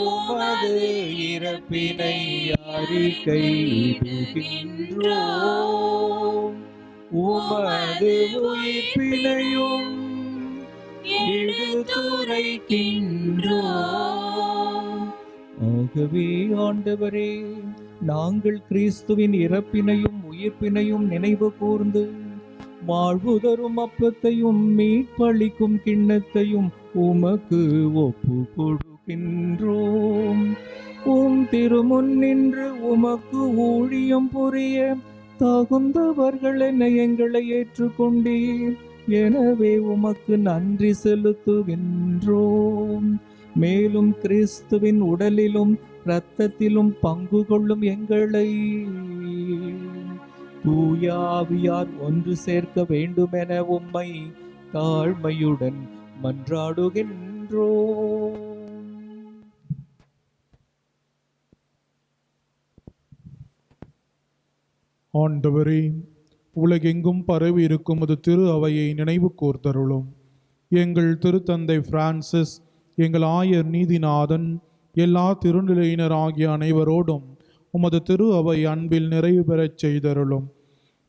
உமது இறப்பினை அறிக்கையிடுகின்றோம், உமது உயிர்ப்பினையும் எடுத்துரைக்கின்றோம். ஆகவே ஆண்டவரே, நாங்கள் கிறிஸ்துவின் இறப்பினையும் உயிர்ப்பினையும் நினைவு கூர்ந்து வாழ்வு தரும் அப்பத்தையும் மீட்பளிக்கும் கிண்ணத்தையும் உமக்கு ஒப்பு கொடுக்கின்றோம். உம் திருமுன் நின்று உமக்கு ஊழியம் புரிய தகுந்தவர்கள் என எங்களை ஏற்றுக்கொண்டீர். எனவே உமக்கு நன்றி செலுத்துகின்றோம். மேலும் கிறிஸ்துவின் உடலிலும் இரத்தத்திலும் பங்கு கொள்ளும் எங்களை தூய ஆவியார் ஒன்று சேர்க்க வேண்டுமென உம்மை தாழ்மையுடன் மன்றாடுகின்றோம். ஆண்டவரே, உலகெங்கும் பரவி இருக்கும் அது திரு அவையை நினைவு கூர்ந்தருளும். எங்கள் திருத்தந்தை பிரான்சிஸ், எங்கள் ஆயர் நீதிநாதன், எல்லா திருநிலையினர் ஆகிய அனைவரோடும் உமது திரு அவை அன்பில் நிறைவு பெறச் செய்தருளும்.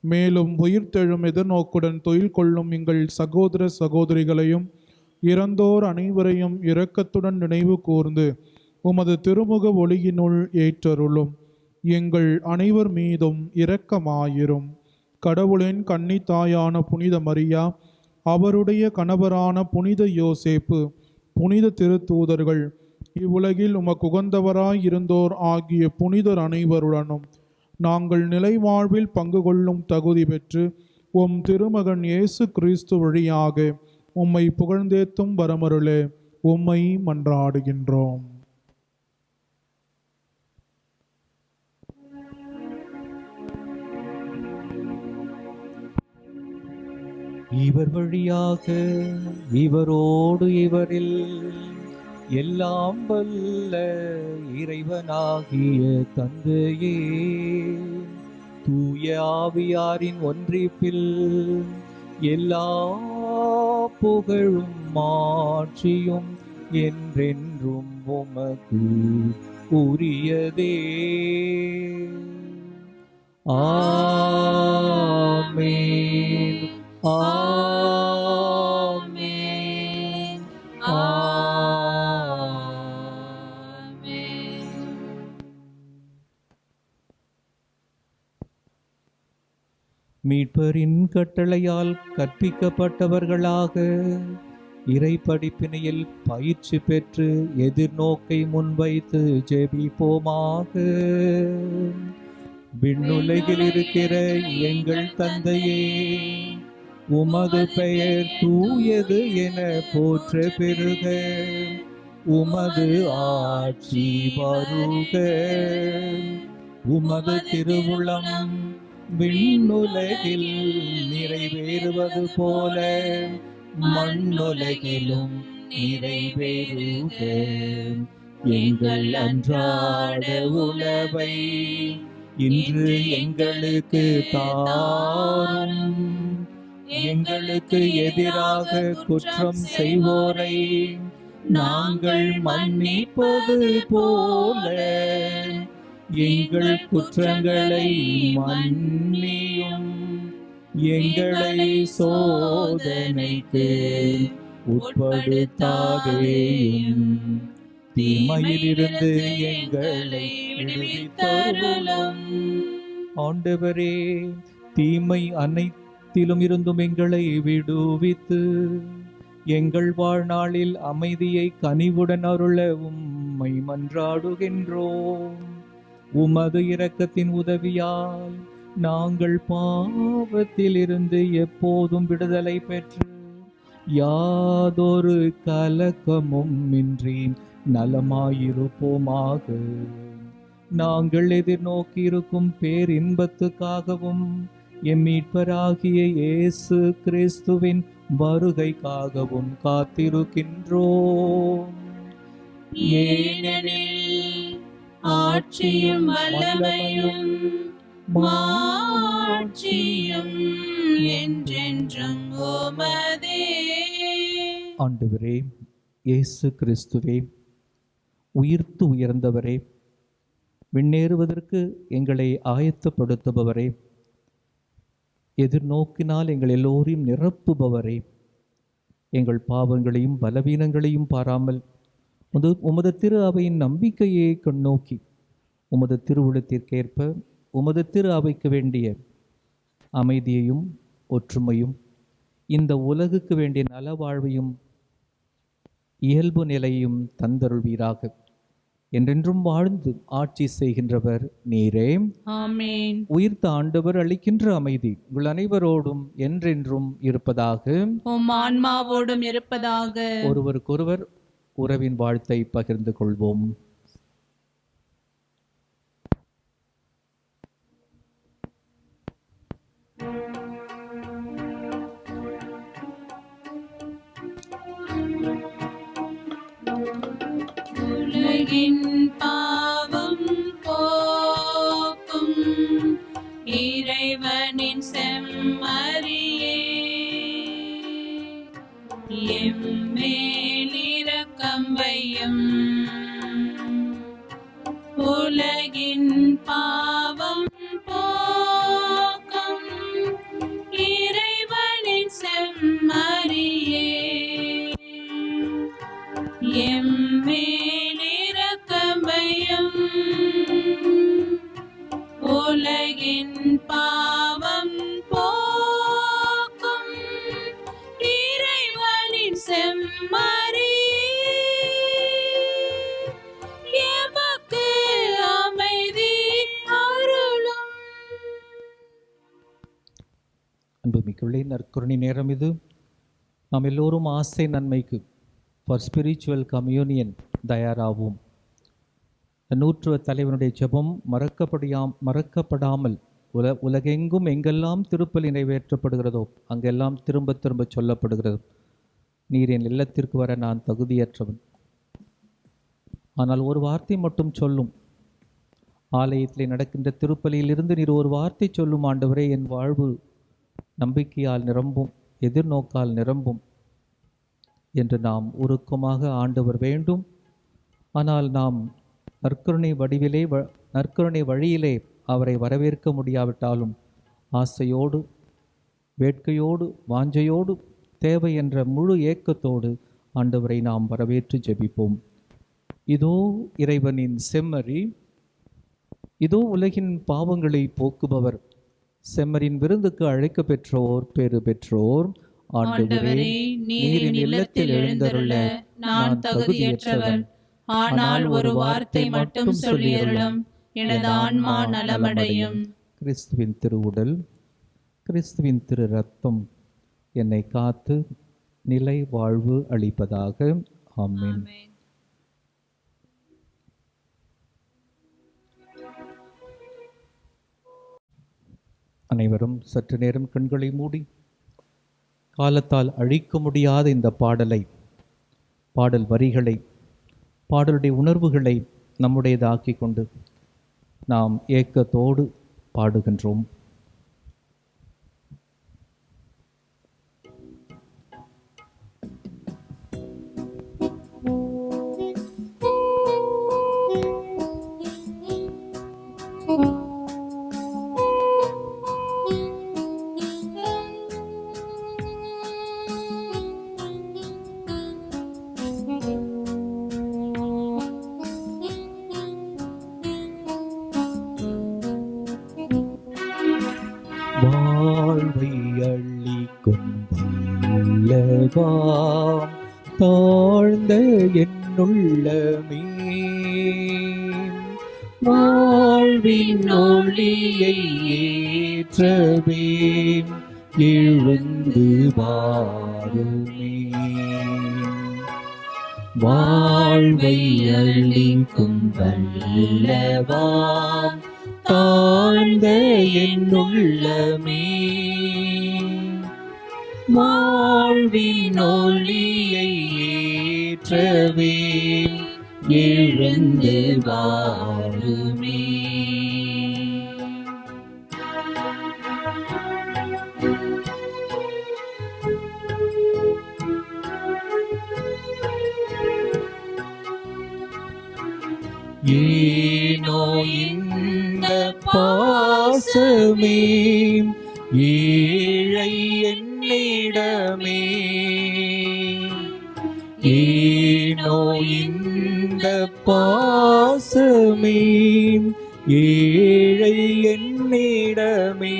மேலும் உயிர்த்தெழும் எதிர்நோக்குடன் தொழில் கொள்ளும் எங்கள் சகோதர சகோதரிகளையும் இறந்தோர் அனைவரையும் இரக்கத்துடன் நினைவு கூர்ந்து உமது திருமுக ஒளியினுள் ஏற்றருளும். எங்கள் அனைவர் மீதும் இரக்கமாயிரும். கடவுளின் கன்னித்தாயான புனித மரியா, அவருடைய கணவரான புனித யோசேப்பு, புனித திருத்தூதர்கள், இவ்வுலகில் உமக்கு உகந்தவராய் இருந்தோர் ஆகிய புனிதர் அனைவருடனும் நாங்கள் நிலை வாழ்வில் பங்கு கொள்ளும் தகுதி பெற்று உம் திருமகன் இயேசு கிறிஸ்து வழியாக உம்மை புகழ்ந்தேத்தும் வரமருளே உம்மை மன்றாடுகின்றோம். இவர் வழியாக இவரோடு இவரில் எல்லாம் வல்ல இறைவனாகிய தந்தையே, தூய ஆவியாரின் ஒன்றிப்பில் எல்லா புகழும் மாட்சியும் என்றென்றும் உமக்கு உரியதே. ஆமென். ஆமென். மீட்பரின் கட்டளையால் கற்பிக்கப்பட்டவர்களாக இறை படிப்பினையில் பயிற்சி பெற்று எதிர்நோக்கை முன்வைத்து ஜெபிப்போமாக. விண்ணுலகில் இருக்கிற எங்கள் தந்தையே, உமது பெயர் தூயது என போற்ற பெருக, உமது ஆட்சி வருக, உமது திருவுளம் விண்ணுலகில் நிறைவேறுவது போல மண்ணுலகிலும் நிறைவேறுக. எங்கள் அன்றாட உணவை இன்று எங்களுக்கு தாரும். எங்களுக்கு எதிராக குற்றம் செய்வோரை நாங்கள் மன்னிப்பது போல எங்கள் குற்றங்களை மன்னியும். எங்களை சோதனைக்கு உட்படுத்தாதேயும், தீமையிலிருந்து எங்களை விடுவித்தருளும். ஆண்டவரே, தீமை அனைத்திலும் இருந்தும் எங்களை விடுவித்து எங்கள் வாழ்நாளில் அமைதியை கனிவுடன் அருள உம்மை மன்றாடுகின்றோம். உமது இரக்கத்தின் உதவியால் நாங்கள் பாவத்தில் இருந்து எப்போதும் விடுதலை பெற்று யாதொரு கலக்கமும் இன்றி நலமாயிருப்போமாக. நாங்கள் எதிர்நோக்கியிருக்கும் பேரின்பத்துக்காகவும் எம் மீட்பராகிய இயேசு கிறிஸ்துவின் வருகைக்காகவும் காத்திருக்கின்றோம். ஏனெனில் ஆட்சியும் வல்லமையும் மாட்சியும் என்றென்றும் உமதே. ஆண்டவரே இயேசு கிறிஸ்துவே, உயிர்த்து உயர்ந்தவரே, விண்ணேறுவதற்கு எங்களை ஆயத்தப்படுத்துபவரே, எதிர்நோக்கினால் எங்கள் எல்லோரையும் நிரப்புபவரே, எங்கள் பாவங்களையும் பலவீனங்களையும் பாராமல் உமது திரு அவையின் நம்பிக்கையை கண்ணோக்கி உமது திருவுளத்திற்கேற்ப உமது திரு அவைக்கு வேண்டிய அமைதியையும் ஒற்றுமையும் இந்த உலகுக்கு வேண்டிய நலவாழ்வையும் இயல்பு நிலையும் தந்தருள்வீராக. என்றென்றும் வாழ்ந்து ஆட்சி செய்கின்றவர் நீரே. ஆமென். உயிர்த்த ஆண்டவர் அளிக்கின்ற அமைதி உங்கள் அனைவரோடும் என்றென்றும் இருப்பதாக. உம் ஆன்மாவோடும் இருப்பதாக. ஒருவருக்கொருவர் உறவின் வாழ்த்தை பகிர்ந்து கொள்வோம். உலகின் பாவம் போக்கும் இறைவனின் செம்மறியே, எம்மேல் இரக்கம் வையும். உலகின் பாவம் போக்கும் இறைவனின் செம்மறியே, எம்மேல் இரக்கம் வையும். உலகின் பாவம் போக்கும் இறைவனின் செம்மறியே, எமக்கு அமைதி அருளும். அன்புமிக்குள்ளே நற்கருணை நேரம் இது. நாம் எல்லோரும் ஆசை நன்மைக்கு ஃபார் ஸ்பிரிச்சுவல் கம்யூனியன் தயாராகும். நூற்றுவ தலைவனுடைய ஜெபம் மறக்கப்படாமல் உலகெங்கும் எங்கெல்லாம் திருப்பலி நிறைவேற்றப்படுகிறதோ அங்கெல்லாம் திரும்ப திரும்ப சொல்லப்படுகிறது. நீர் என் இல்லத்திற்கு வர நான் தகுதியற்றவன், ஆனால் ஒரு வார்த்தை மட்டும் சொல்லும். ஆலயத்தில் நடக்கின்ற திருப்பலியிலிருந்து நீர் ஒரு வார்த்தை சொல்லும் ஆண்டவரே, என் வாழ்வு நம்பிக்கையால் நிரம்பும், எதிர்நோக்கால் நிரம்பும் என்று நாம் உருக்கமாக ஆண்டவர் வேண்டும். ஆனால் நாம் நற்கருணை வழியிலே அவரை வரவேற்க முடியாவிட்டாலும் ஆசையோடு, வேட்கையோடு, வாஞ்சையோடு, தேவை என்ற முழு ஏக்கத்தோடு ஆண்டவரை நாம் வரவேற்று ஜெபிப்போம். இதோ இறைவனின் செம்மறி, இதோ உலகின் பாவங்களை போக்குபவர், செம்மறின் விருந்துக்கு அழைக்க பெற்றோர் பேறு பெற்றோர். ஆண்டவரே, நீர் என் இல்லத்தில் எழுந்தருள நான் தகுதியற்றவன். ஆனால் ஒரு வார்த்தை மட்டும் சொல்லியருளும், எனது ஆன்மா நலமடையும். கிறிஸ்துவின் திருவுடல், கிறிஸ்துவின் திரு ரத்தம் என்னை காத்து நிலை வாழ்வு அளிப்பதாக. ஆமென். அனைவரும் சற்று நேரம் கண்களை மூடி காலத்தால் அழிக்க முடியாத இந்த பாடல் வரிகளை, பாடலுடைய உணர்வுகளை நம்முடையதாக்கி கொண்டு நாம் ஏக்கத்தோடு பாடுகின்றோம். வாழ்வை அள்ளிக்கும் வல்லவாம் தாழ்ந்த என்னுள்ளமே, வாழ்வின் ஒளியை ஏற்றவே எழுந்து வாருமே. வாழ்வை அளிக்கும் வல்லவாம் தாழ்ந்த என் உள்ளமே, வாழ்வின் ஒளியை ஏற்றவே எழுந்து வாருமே. ஏனோ இந்த பாசமே ஏழை என்னிடமே, ஏனோ இந்த பாசமே ஏழை என்னிடமே,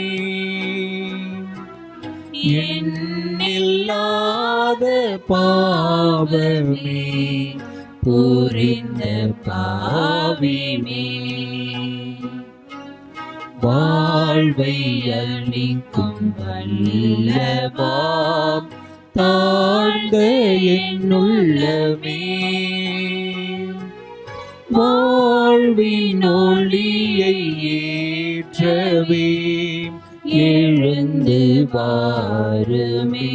எண்ணில்லாத பாவமே புரிந்த பாவிமே, வாழ்வை அளிக்கும் வல்லவாம் தாழ்ந்த என் உள்ளமே, வாழ்வின் ஒளியை ஏற்றவே எழுந்து வாருமே.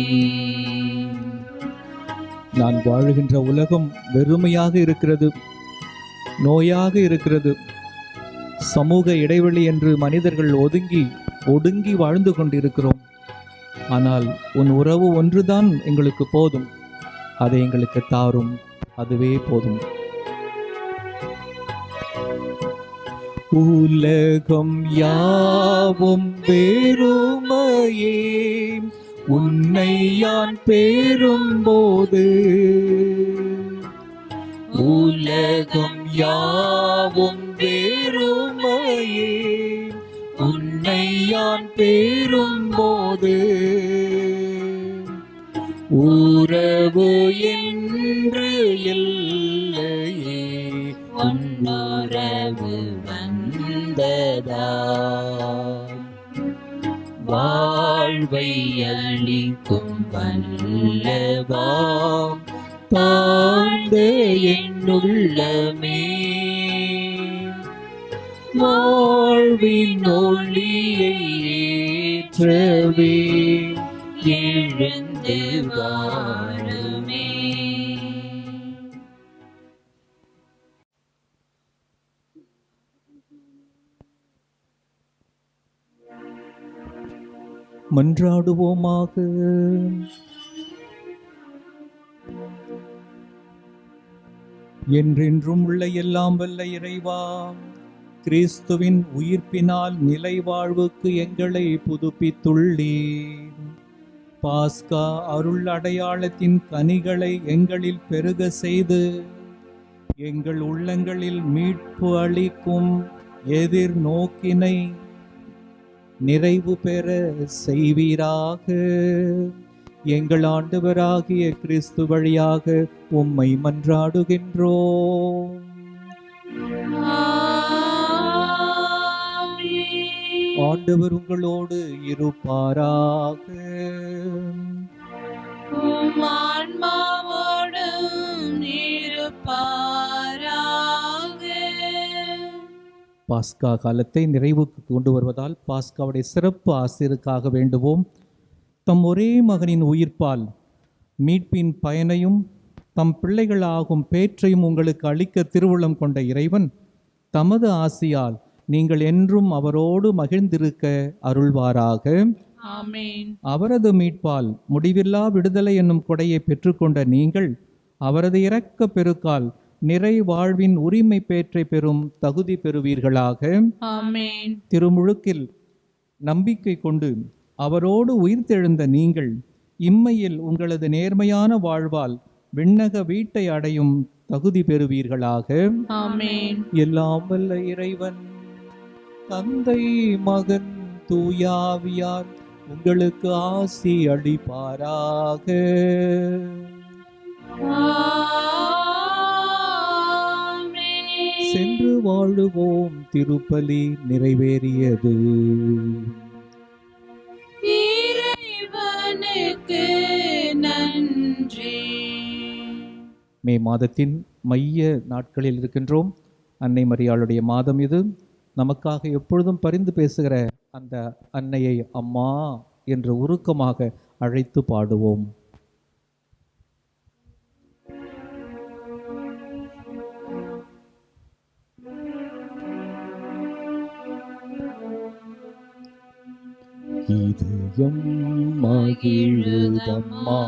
நான் வாழுகின்ற உலகம் வெறுமையாக இருக்கிறது, நோயாக இருக்கிறது. சமூக இடைவெளி என்று மனிதர்கள் ஒடுங்கி வாழ்ந்து கொண்டிருக்கிறோம். ஆனால் உன் உறவு ஒன்றுதான் எங்களுக்கு போதும், அதை எங்களுக்கு தாரும், அதுவே போதும். உலகம் யாவும் வெறுமையே உன்னை யான் பெறும்போது, உலகம் யாவும் வெறுமையே உன்னை யான் பெறும்போது, உறவு என்று இல்லையே உன்னுறவு வந்ததா, வாழ்வை அளிக்கும் வல்லவாம் தாழ்ந்த என் உள்ளமே, வாழ்வின் ஒளியை ஏற்றவே எழுந்து வாருமே. மன்றாடுவோமாக. என்றென்றும் உள்ள எல்லாம் வல்ல இறைவா, கிறிஸ்துவின் உயிர்ப்பினால் நிலை வாழ்வுக்கு எங்களை புதுப்பித்துள்ளீர். பாஸ்கா அருள் அடையாளத்தின் கனிகளை எங்களில் பெருக செய்து எங்கள் உள்ளங்களில் மீட்பு அளிக்கும் எதிர்நோக்கினை நிறைவு பெற செய்வீராக. எங்கள் ஆண்டவராகிய கிறிஸ்து வழியாக உம்மை மன்றாடுகின்றோம். ஆண்டவர் உங்களோடு இருப்பாராக. பாஸ்கா காலத்தை நிறைவுக்கு கொண்டு வருவதால் பாஸ்காவுடைய சிறப்பு ஆசிரியருக்காக வேண்டுவோம். தம் ஒரே மகனின் உயிர்ப்பால் மீட்பின் பயனையும் தம் பிள்ளைகளாகும் பேற்றையும் உங்களுக்கு அளிக்க திருவுள்ளம் கொண்ட இறைவன் தமது ஆசியால் நீங்கள் என்றும் அவரோடு மகிழ்ந்திருக்க அருள்வாராக. ஆமென். அவரது மீட்பால் முடிவில்லா விடுதலை என்னும் கொடையை பெற்றுக்கொண்ட நீங்கள் அவரது இரக்க பெருக்கால் நிறை வாழ்வின் உரிமை பேற்றை பெறும் தகுதி பெறுவீர்களாக. ஆமென். திருமுழுக்கில் நம்பிக்கை கொண்டு அவரோடு உயிர்த்தெழுந்த நீங்கள் இம்மையில் உங்களது நேர்மையான வாழ்வால் விண்ணக வீட்டை அடையும் தகுதி பெறுவீர்களாக. ஆமென். எல்லாம் வல்ல இறைவன் தந்தை மகன் தூயாவியார் உங்களுக்கு ஆசி அளிப்பாராக. சென்று வாழுவோம். திருப்பலி நிறைவேறியது. இறைவனுக்கு நன்றி. மே மாதத்தின் மைய நாட்களில் இருக்கின்றோம். அன்னை மரியாளுடைய மாதம் இது. நமக்காக எப்பொழுதும் பரிந்து பேசுகிற அந்த அன்னையை அம்மா என்று உருக்கமாக அழைத்து பாடுவோம். இதயம் மகிழுதம்மா,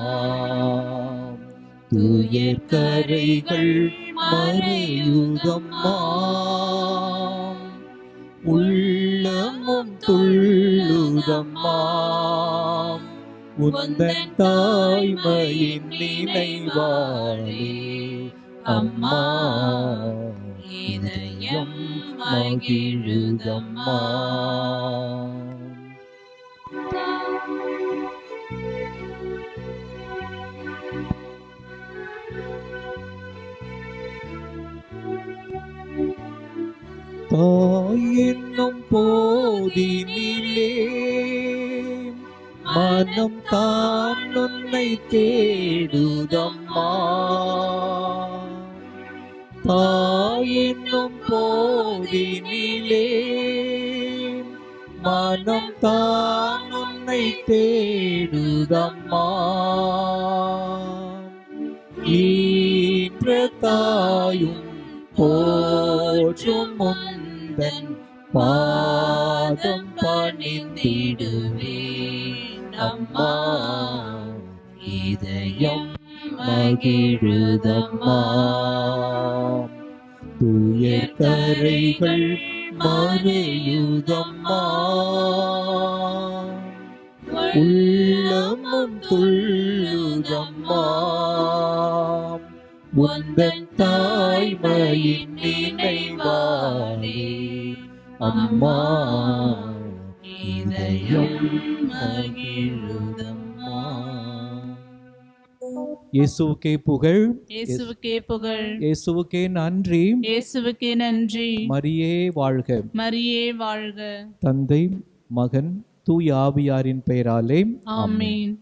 துயர் கரைகள் மறையுதம்மா, உள்ளமும் துள்ளுதம்மா, உந்தன் தாய்மையின் நினைவாலே அம்மா, இதயம் மகிழுதம்மா. தாய் என்னும் போதினிலே மனம் தான் உன்னை தேடுதம்மா, தாய் என்னும் போதினிலே மனம் தான் உன்னை தேடுதம்மா, ஈன்ற தாயும் போற்றும் முந்தன் பாதம் பணிந்திடுவேன் அம்மா, இதயம் மகிழுதம்மா, தூய கரைகள் மறையுதம்மா, உள்ளமும் துள்ளுதம்மா, உந்தன் தாய்மையின் நினைவாலே அம்மா, இதயம் மகிழுதம்மா. இயேசுவுக்கே புகழ், இயேசுவுக்கே புகழ், இயேசுவுக்கே நன்றி, இயேசுவுக்கே நன்றி. மரியே வாழ்க. மரியே வாழ்க. தந்தை, மகன், தூய ஆவியாரின் பெயராலே ஆமென்.